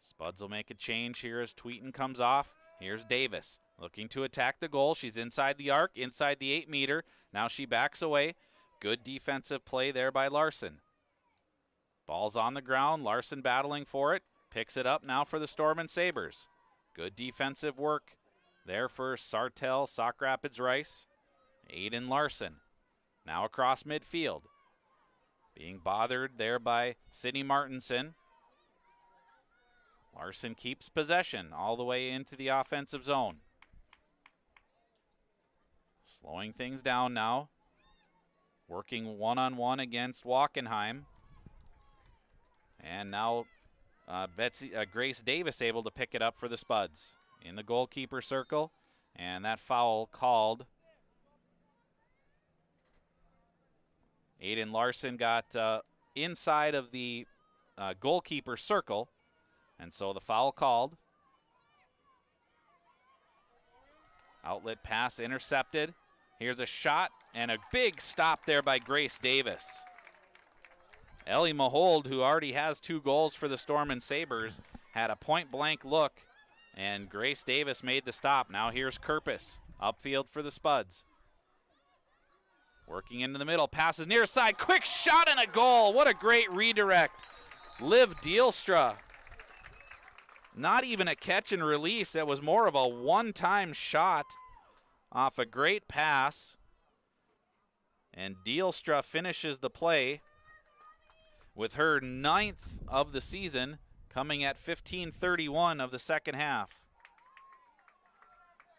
Spuds will make a change here as Tweeten comes off. Here's Davis looking to attack the goal. She's inside the arc, inside the 8-meter. Now she backs away. Good defensive play there by Larson. Ball's on the ground. Larson battling for it. Picks it up now for the Storm and Sabres. Good defensive work there for Sartell, Sauk Rapids Rice. Aiden Larson now across midfield. Being bothered there by Sydney Martinson. Larson keeps possession all the way into the offensive zone. Slowing things down now. Working one-on-one against Wachenheim. And now Grace Davis able to pick it up for the Spuds. In the goalkeeper circle. And that foul called. Aiden Larson got inside of the goalkeeper circle. And so the foul called. Outlet pass intercepted. Here's a shot and a big stop there by Grace Davis. Ellie Mahold, who already has 2 goals for the Storm and Sabres, had a point-blank look, and Grace Davis made the stop. Now here's Kerpis, upfield for the Spuds. Working into the middle, passes near side, quick shot and a goal. What a great redirect. Liv Dielstra. Not even a catch and release. It was more of a one-time shot off a great pass. And Dielstra finishes the play with her 9th of the season, coming at 15:31 of the second half.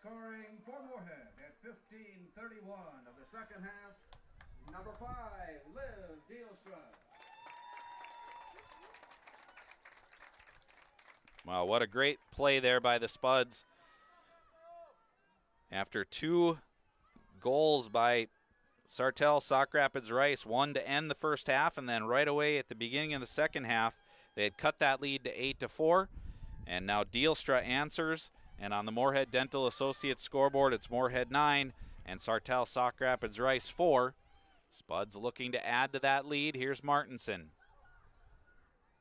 Scoring for Moorhead at 15:31 of the second half, number 5, Liv Dielstra. Wow, what a great play there by the Spuds. After 2 goals by Sartell, Sauk Rapids Rice, 1 to end the first half, and then right away at the beginning of the second half, they had cut that lead to 8-4, and now Dielstra answers, and on the Moorhead Dental Associates scoreboard, it's Moorhead 9 and Sartell, Sauk Rapids Rice 4. Spuds looking to add to that lead. Here's Martinson.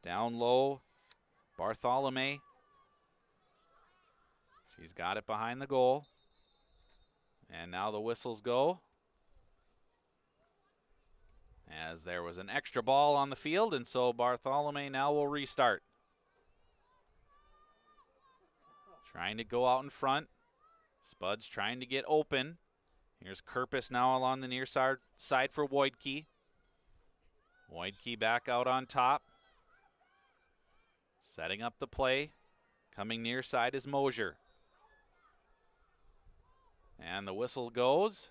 Down low, Bartholomew. She's got it behind the goal. And now the whistles go. As there was an extra ball on the field, and so Bartholomew now will restart. Trying to go out in front. Spuds trying to get open. Here's Kerpis now along the near side for Woidke. Woidke back out on top. Setting up the play. Coming near side is Mosier. And the whistle goes.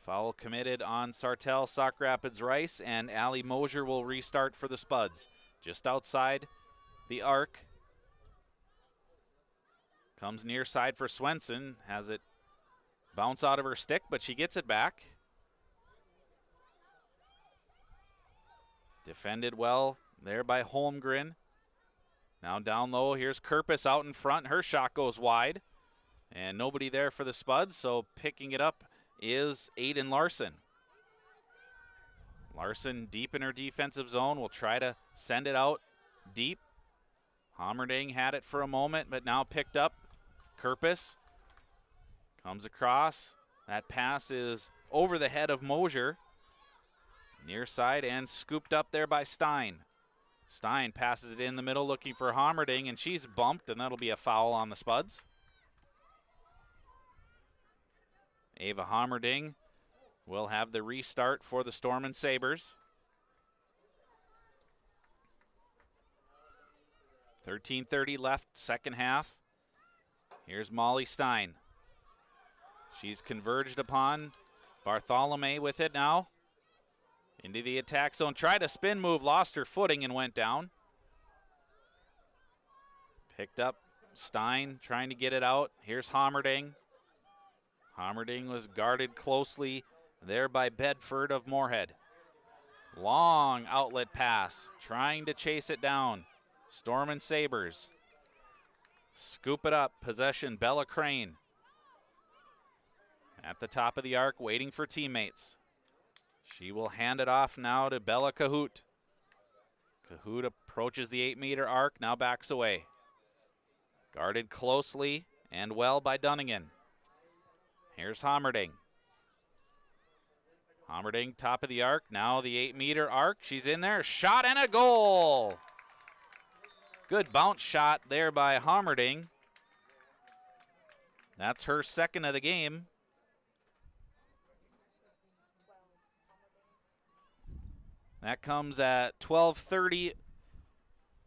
Foul committed on Sartell, Sauk Rapids Rice, and Allie Mosier will restart for the Spuds. Just outside the arc. Comes near side for Swenson. Has it bounce out of her stick, but she gets it back. Defended well there by Holmgren. Now down low, here's Kerpis out in front. Her shot goes wide. And nobody there for the Spuds, so picking it up is Aiden Larson. Larson deep in her defensive zone, will try to send it out deep. Hommerding had it for a moment, but now picked up. Kerpis comes across. That pass is over the head of Mosier. Near side and scooped up there by Stein. Stein passes it in the middle looking for Hommerding, and she's bumped, and that'll be a foul on the Spuds. Ava Hommerding will have the restart for the Storm and Sabres. 13:30 left, second half. Here's Molly Stein. She's converged upon Bartholomew with it now. Into the attack zone, tried a spin move, lost her footing and went down. Picked up Stein, trying to get it out. Here's Hommerding. Hommerding was guarded closely there by Bedford of Moorhead. Long outlet pass, trying to chase it down. Storm and Sabres. Scoop it up, possession, Bella Crane. At the top of the arc, waiting for teammates. She will hand it off now to Bella Cahoot. Cahoot approaches the 8-meter arc, now backs away. Guarded closely and well by Dunnigan. Here's Hommerding. Hommerding, top of the arc, now the 8-meter arc. She's in there, shot and a goal! Good bounce shot there by Hommerding. That's her second of the game. That comes at 12:30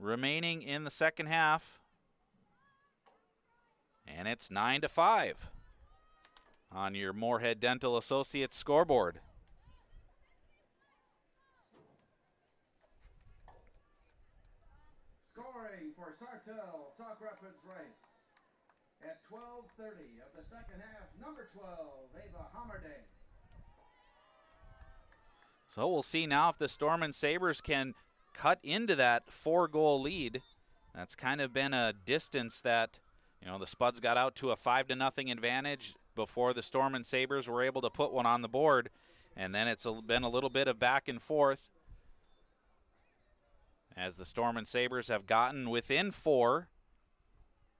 remaining in the second half. And it's 9-5 on your Moorhead Dental Associates scoreboard. Scoring for Sartell, Sauk Rapids Rice. At 12:30 of the second half, number 12, Ava Hommerding. So we'll see now if the Storm and Sabres can cut into that 4-goal lead. That's kind of been a distance that, the Spuds got out to a 5-0 advantage before the Storm and Sabres were able to put one on the board. And then it's been a little bit of back and forth as the Storm and Sabres have gotten within 4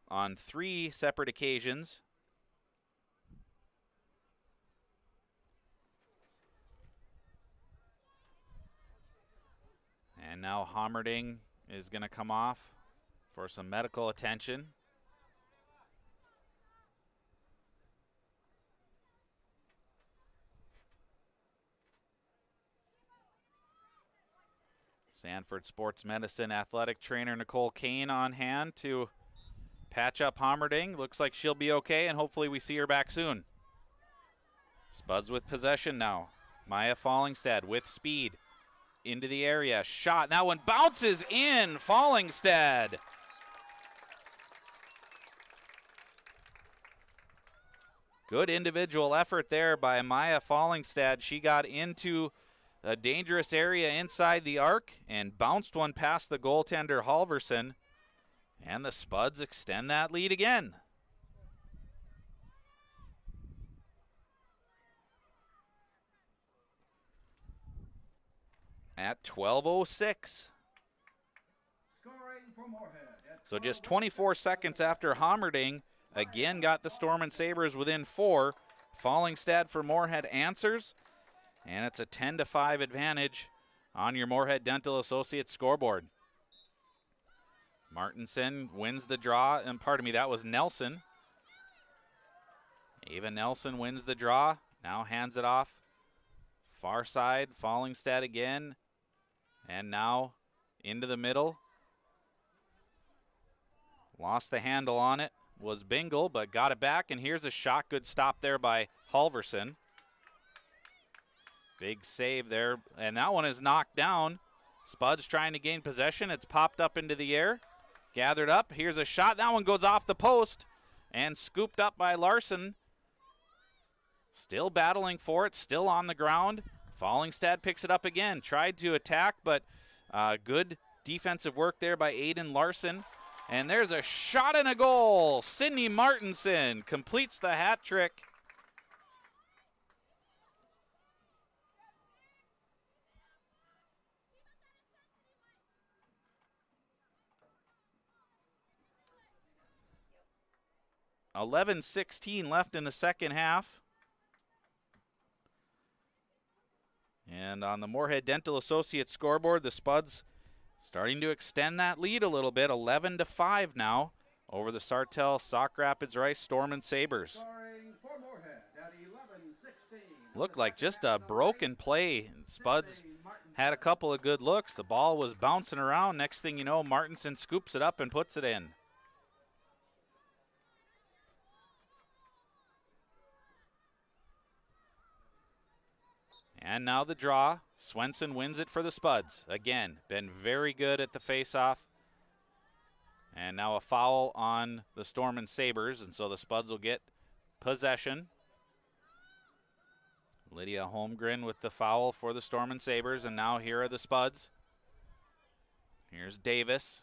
on 3 separate occasions. And now Hommerding is going to come off for some medical attention. Sanford Sports Medicine athletic trainer Nicole Kane on hand to patch up Hommerding. Looks like she'll be okay, and hopefully we see her back soon. Spuds with possession now. Maya Fallingstad with speed. Into the area, shot. That one bounces in, Fallingstad. Good individual effort there by Maya Fallingstad. She got into a dangerous area inside the arc and bounced one past the goaltender Halverson. And the Spuds extend that lead again. At 12:06. So just 24 seconds after Hommerding again got the Storm and Sabres within 4. Fallingstad for Moorhead answers, and it's a 10-5 advantage on your Moorhead Dental Associates scoreboard. Martinson wins the draw, and pardon me, that was Nelson. Ava Nelson wins the draw, now hands it off. Far side, Fallingstad again. And now into the middle. Lost the handle on it. Was Bingle, but got it back. And here's a shot. Good stop there by Halverson. Big save there. And that one is knocked down. Spuds trying to gain possession. It's popped up into the air. Gathered up. Here's a shot. That one goes off the post. And scooped up by Larson. Still battling for it. Still on the ground. Fallingstad picks it up again. Tried to attack, but good defensive work there by Aiden Larson. And there's a shot and a goal. Sydney Martinson completes the hat trick. 11:16 left in the second half. And on the Moorhead Dental Associates scoreboard, the Spuds starting to extend that lead a little bit, 11-5 now over the Sartell, Sauk Rapids Rice Storm and Sabres. Scoring for Moorhead at 11-16. Looked like just a broken play. Spuds had a couple of good looks. The ball was bouncing around. Next thing you know, Martinson scoops it up and puts it in. And now the draw. Swenson wins it for the Spuds. Again, been very good at the faceoff. And now a foul on the Storm and Sabres, and so the Spuds will get possession. Lydia Holmgren with the foul for the Storm and Sabres, and now here are the Spuds. Here's Davis.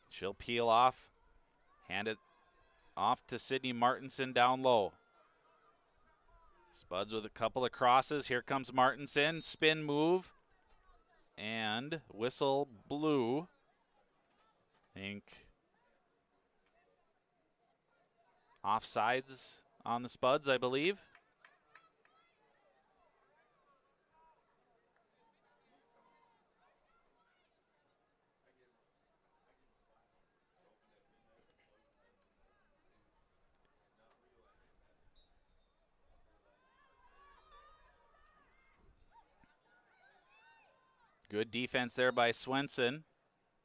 She'll peel off, hand it off to Sydney Martinson down low. Spuds with a couple of crosses. Here comes Martinson. Spin move. And whistle blew. I think offsides on the Spuds, I believe. Good defense there by Swenson.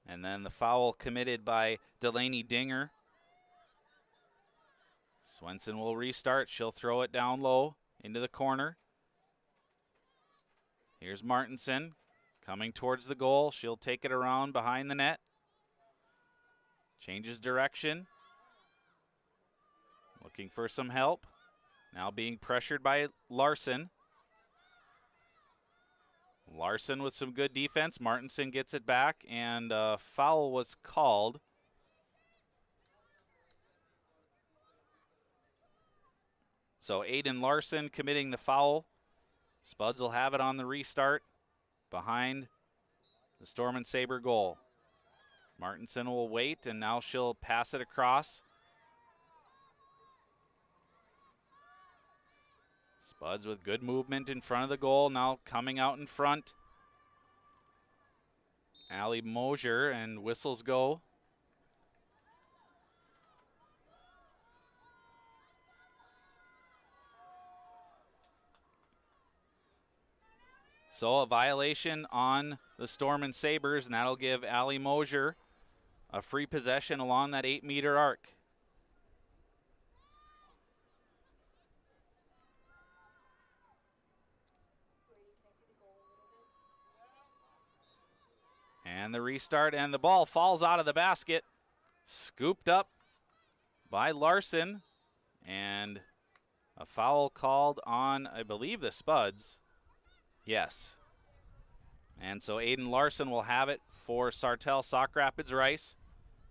And then the foul committed by Delaney Dinger. Swenson will restart. She'll throw it down low into the corner. Here's Martinson coming towards the goal. She'll take it around behind the net. Changes direction. Looking for some help. Now being pressured by Larson. Larson with some good defense. Martinson gets it back, and a foul was called. So Aiden Larson committing the foul. Spuds will have it on the restart behind the Storm and Sabre goal. Martinson will wait, and now she'll pass it across. Spuds with good movement in front of the goal. Now coming out in front. Allie Mosier, and whistles go. So a violation on the Storm and Sabres, and that'll give Allie Mosier a free possession along that 8-meter arc. And the restart, and the ball falls out of the basket. Scooped up by Larson. And a foul called on, I believe, the Spuds. Yes. And so Aiden Larson will have it for Sartell Sauk Rapids Rice.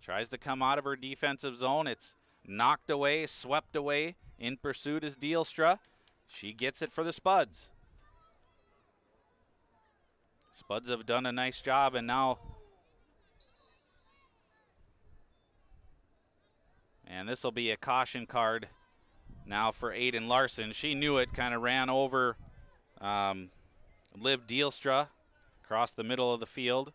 Tries to come out of her defensive zone. It's knocked away, swept away. In pursuit is Dealstra. She gets it for the Spuds. Spuds have done a nice job, and now, and this will be a caution card now for Aiden Larson. She knew it, kind of ran over Liv Dealstra across the middle of the field.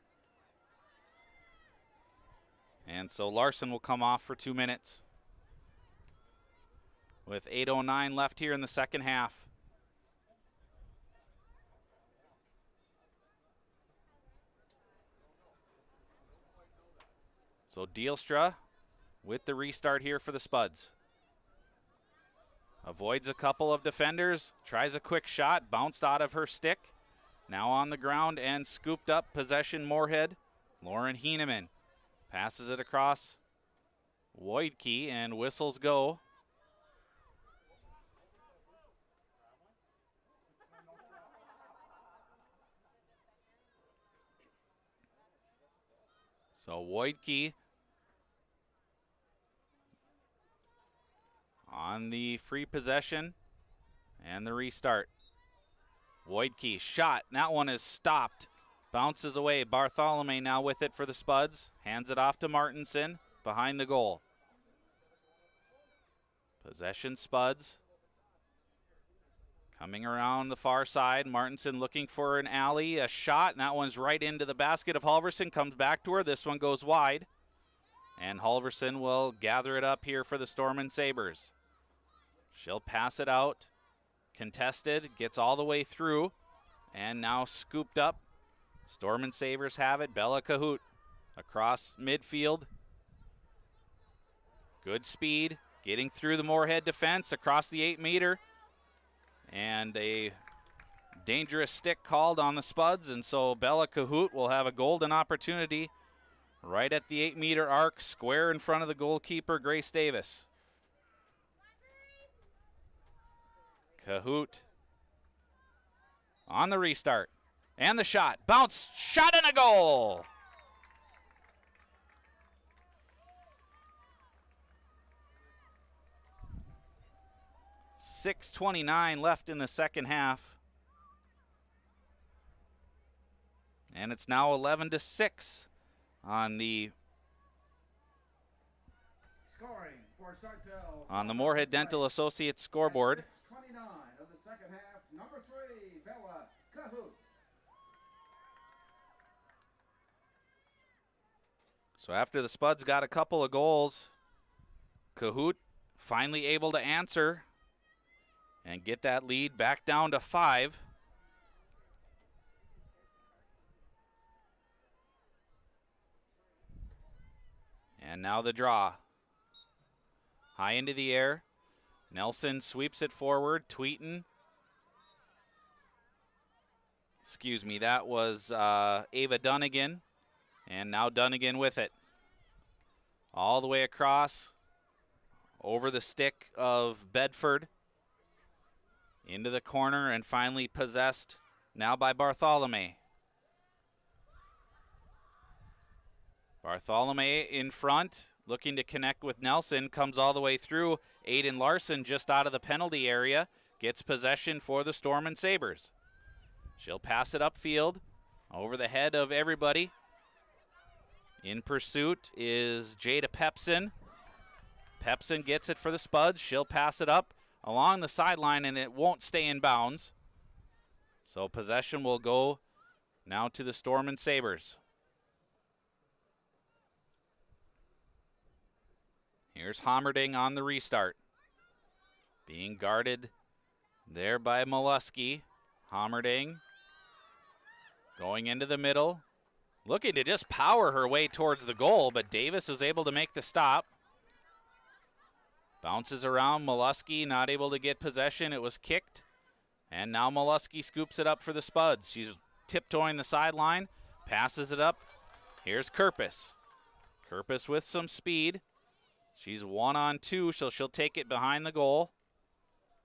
And so Larson will come off for 2 minutes with 8:09 left here in the second half. So Dealstra with the restart here for the Spuds. Avoids a couple of defenders, tries a quick shot, bounced out of her stick. Now on the ground and scooped up, possession Moorhead. Lauren Heeneman passes it across Woidke, and whistles go. So Woidke on the free possession and the restart. Woidke shot. That one is stopped. Bounces away. Bartholomew now with it for the Spuds. Hands it off to Martinson behind the goal. Possession Spuds. Coming around the far side, Martinson looking for an alley, a shot, and that one's right into the basket of Halverson. Comes back to her. This one goes wide. And Halverson will gather it up here for the Stormin' Sabres. She'll pass it out. Contested, gets all the way through, and now scooped up. Stormin' Sabres have it. Bella Cahoot across midfield. Good speed, getting through the Moorhead defense across the 8-meter. And a dangerous stick called on the Spuds, and so Bella Cahoot will have a golden opportunity right at the 8-meter arc, square in front of the goalkeeper, Grace Davis. Cahoot on the restart. And the shot. Bounce, shot, and a goal! .6:29 left in the second half. And it's now 11-6 on the Scoring for Sartell. on the Moorhead Dental Associates scoreboard. 6:29 of the second half. Number 3, Bella Cahoot. So after the Spuds got a couple of goals, Cahoot finally able to answer and get that lead back down to 5. And now the draw. High into the air. Nelson sweeps it forward. Tweeten. Excuse me, that was Ava Dunnigan. And now Dunnigan with it. All the way across. Over the stick of Bedford. Into the corner and finally possessed now by Bartholomew. Bartholomew in front, looking to connect with Nelson, comes all the way through. Aiden Larson just out of the penalty area, gets possession for the Stormin' Sabres. She'll pass it upfield, over the head of everybody. In pursuit is Jada Pepson. Pepson gets it for the Spuds. She'll pass it up along the sideline, and it won't stay in bounds. So possession will go now to the Stormin' Sabres. Here's Hommerding on the restart. Being guarded there by Mollusky. Hommerding going into the middle. Looking to just power her way towards the goal, but Davis was able to make the stop. Bounces around, Mollusky not able to get possession. It was kicked. And now Mollusky scoops it up for the Spuds. She's tiptoeing the sideline, passes it up. Here's Kerpis. Kerpis with some speed. She's 1-on-2, so she'll take it behind the goal.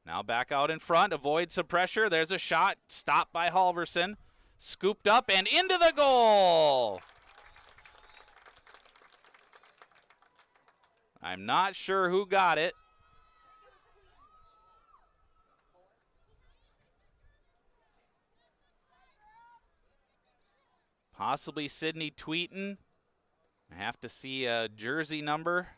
Now back out in front, avoids some pressure. There's a shot, stopped by Halverson. Scooped up and into the goal! I'm not sure who got it. Possibly Sydney Tweeten. I have to see a jersey number.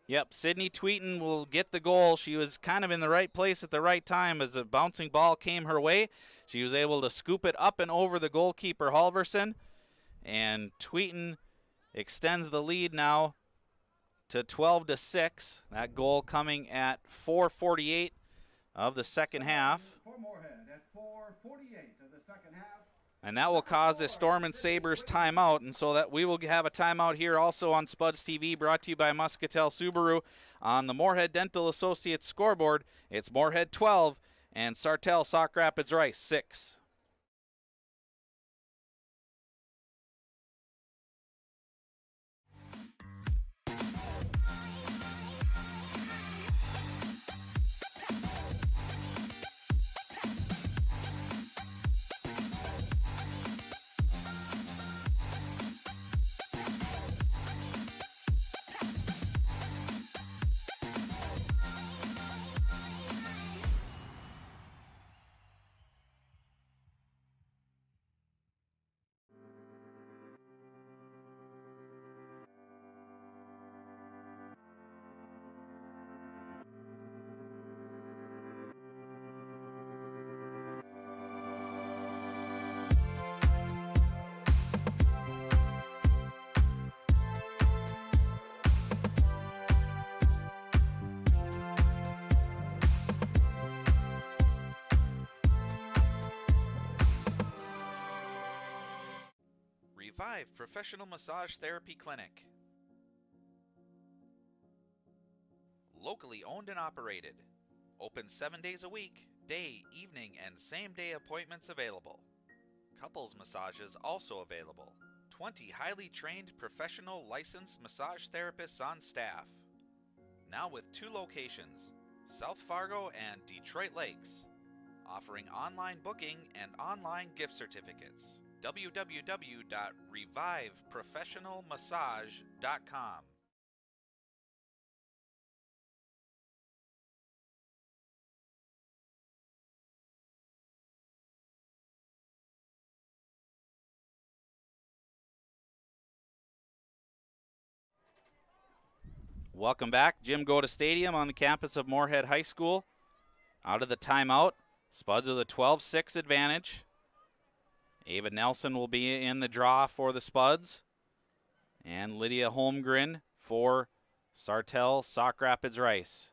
Yep, Sydney Tweeten will get the goal. She was kind of in the right place at the right time as a bouncing ball came her way. She was able to scoop it up and over the goalkeeper, Halverson. And Tweeten extends the lead now to 12-6. That goal coming at 4:48 of the second half. For Moorhead at 4:48 of the second half. And that will cause a Stormin' Sabres timeout, and so that we will have a timeout here also on Spuds TV, brought to you by Muscatel Subaru. On the Moorhead Dental Associates scoreboard, it's Moorhead 12 and Sartell Sauk Rapids Rice 6. Revive Professional Massage Therapy Clinic. Locally owned and operated. Open 7 days a week, day, evening, and same-day appointments available. Couples massages also available. 20 highly trained professional licensed massage therapists on staff. Now with 2 locations, South Fargo and Detroit Lakes, offering online booking and online gift certificates. www.reviveprofessionalmassage.com. Welcome back. Jim Goda Stadium on the campus of Moorhead High School. Out of the timeout, Spuds with a 12-6 advantage. Ava Nelson will be in the draw for the Spuds. And Lydia Holmgren for Sartell Sauk Rapids Rice.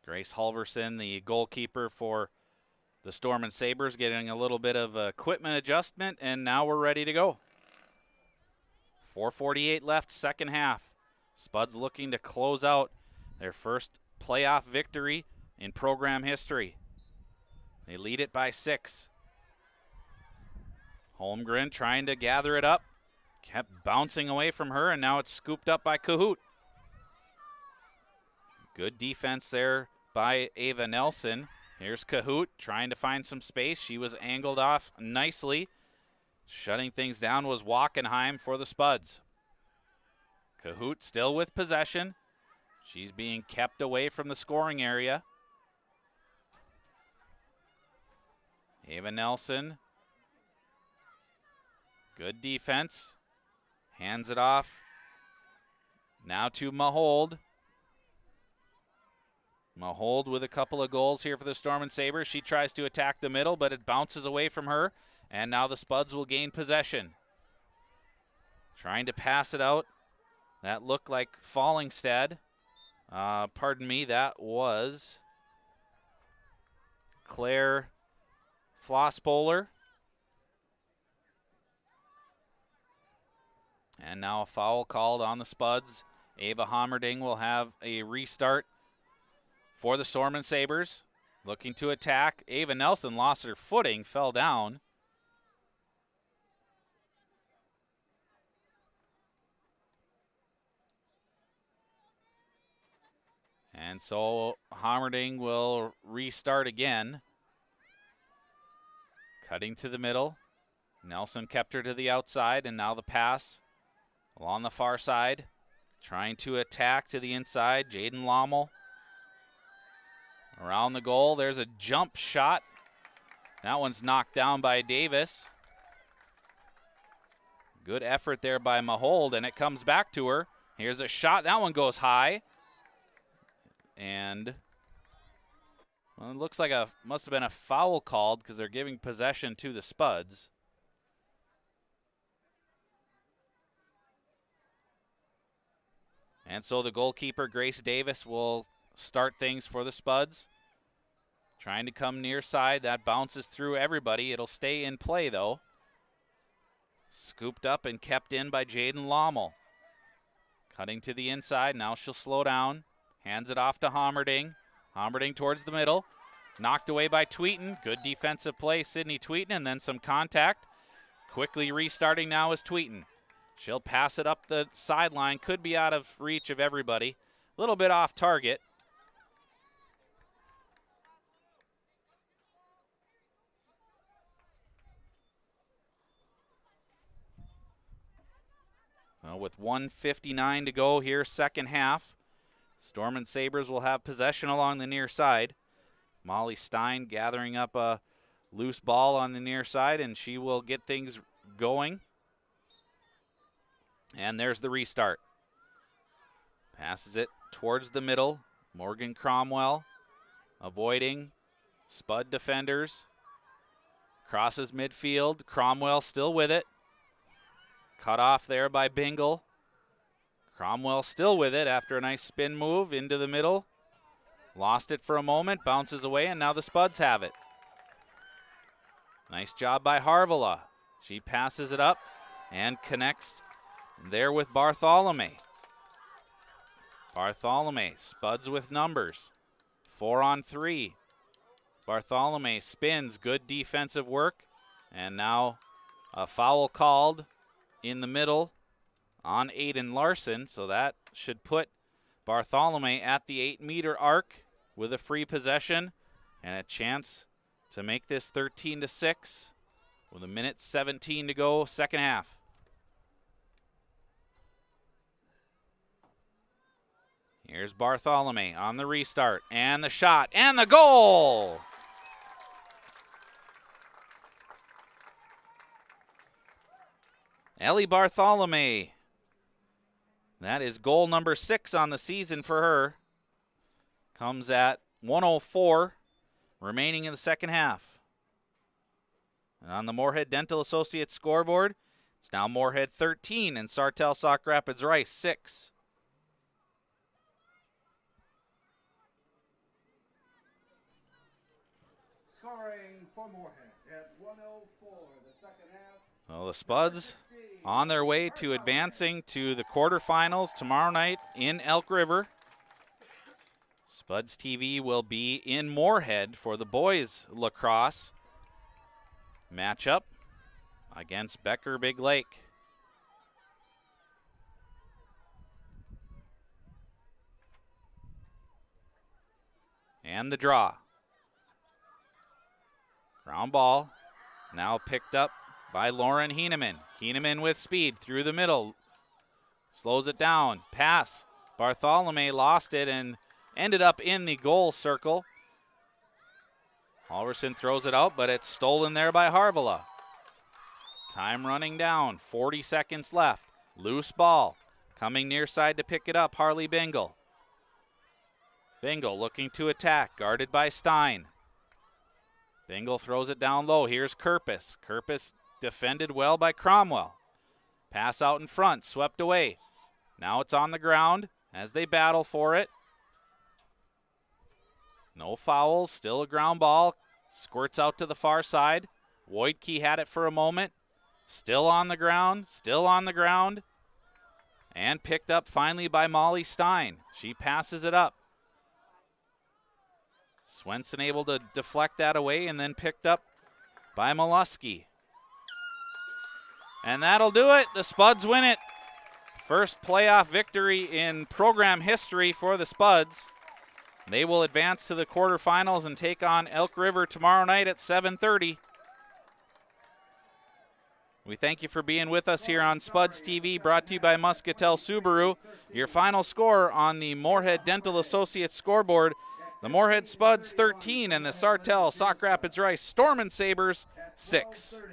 Grace Halverson, the goalkeeper for the Storm and Sabres, getting a little bit of equipment adjustment, and now we're ready to go. 4:48 left, second half. Spuds looking to close out their first playoff victory in program history. They lead it by 6. Holmgren trying to gather it up. Kept bouncing away from her, and now it's scooped up by Cahoot. Good defense there by Ava Nelson. Here's Cahoot trying to find some space. She was angled off nicely. Shutting things down was Wachenheim for the Spuds. Cahoot still with possession. She's being kept away from the scoring area. Ava Nelson. Good defense. Hands it off. Now to Moorhead. Moorhead with a couple of goals here for the Storm and Sabres. She tries to attack the middle, but it bounces away from her. And now the Spuds will gain possession. Trying to pass it out. That looked like Fallingstead. Pardon me, that was Claire Flosspoler. And now a foul called on the Spuds. Ava Hammerding will have a restart for the Storm and Sabres. Looking to attack. Ava Nelson lost her footing, fell down. And so Hammerding will restart again. Cutting to the middle. Nelson kept her to the outside, and now the pass along the far side. Trying to attack to the inside. Jaden Lommel. Around the goal, there's a jump shot. That one's knocked down by Davis. Good effort there by Moorhead, and it comes back to her. Here's a shot. That one goes high. And well, it looks like must have been a foul called because they're giving possession to the Spuds. And so the goalkeeper, Grace Davis, will start things for the Spuds. Trying to come near side. That bounces through everybody. It'll stay in play, though. Scooped up and kept in by Jaden Lommel. Cutting to the inside. Now she'll slow down. Hands it off to Hammerding. Hammerding towards the middle. Knocked away by Tweeten. Good defensive play, Sydney Tweeten, and then some contact. Quickly restarting now is Tweeten. She'll pass it up the sideline. Could be out of reach of everybody. A little bit off target. Well, with 1:59 to go here, second half. Storm and Sabres will have possession along the near side. Molly Stein gathering up a loose ball on the near side, and she will get things going. And there's the restart. Passes it towards the middle. Morgan Cromwell avoiding Spud defenders. Crosses midfield. Cromwell still with it. Cut off there by Bingle. Cromwell still with it after a nice spin move into the middle. Lost it for a moment, bounces away, and now the Spuds have it. Nice job by Harvilla. She passes it up and connects there with Bartholomew. Bartholomew, Spuds with numbers. 4-on-3. Bartholomew spins, good defensive work. And now a foul called in the middle on Aiden Larson. So that should put Bartholomew at the 8-meter arc with a free possession and a chance to make this 13-6 with 1:17 to go, second half. Here's Bartholomew on the restart, and the shot, and the goal! Ellie Bartholomew. That is goal number 6 on the season for her. Comes at 1:04 remaining in the second half. And on the Moorhead Dental Associates scoreboard, it's now Moorhead 13 and Sartell Sauk Rapids Rice 6. Scoring for Moorhead at 1:04, the second half. Well, the Spuds on their way to advancing to the quarterfinals tomorrow night in Elk River. Spuds TV will be in Moorhead for the boys lacrosse matchup against Becker Big Lake. And the draw. Ground ball, now picked up by Lauren Heeneman. Heeneman with speed through the middle. Slows it down. Pass. Bartholomew lost it and ended up in the goal circle. Halverson throws it out, but it's stolen there by Harvilla. Time running down. 40 seconds left. Loose ball. Coming near side to pick it up, Harley Bingle. Bingle looking to attack, guarded by Stein. Bingle throws it down low. Here's Kerpis. Kerpis defended well by Cromwell. Pass out in front, swept away. Now it's on the ground as they battle for it. No fouls, still a ground ball. Squirts out to the far side. Wojtke had it for a moment. Still on the ground, still on the ground. And picked up finally by Molly Stein. She passes it up. Swenson able to deflect that away and then picked up by Molesky. And that'll do it. The Spuds win it. First playoff victory in program history for the Spuds. They will advance to the quarterfinals and take on Elk River tomorrow night at 7:30. We thank you for being with us here on Spuds TV, brought to you by Muscatel Subaru. Your final score on the Moorhead Dental Associates scoreboard: the Moorhead Spuds 13 and the Sartell Sauk Rapids Rice Storm and Sabres 6.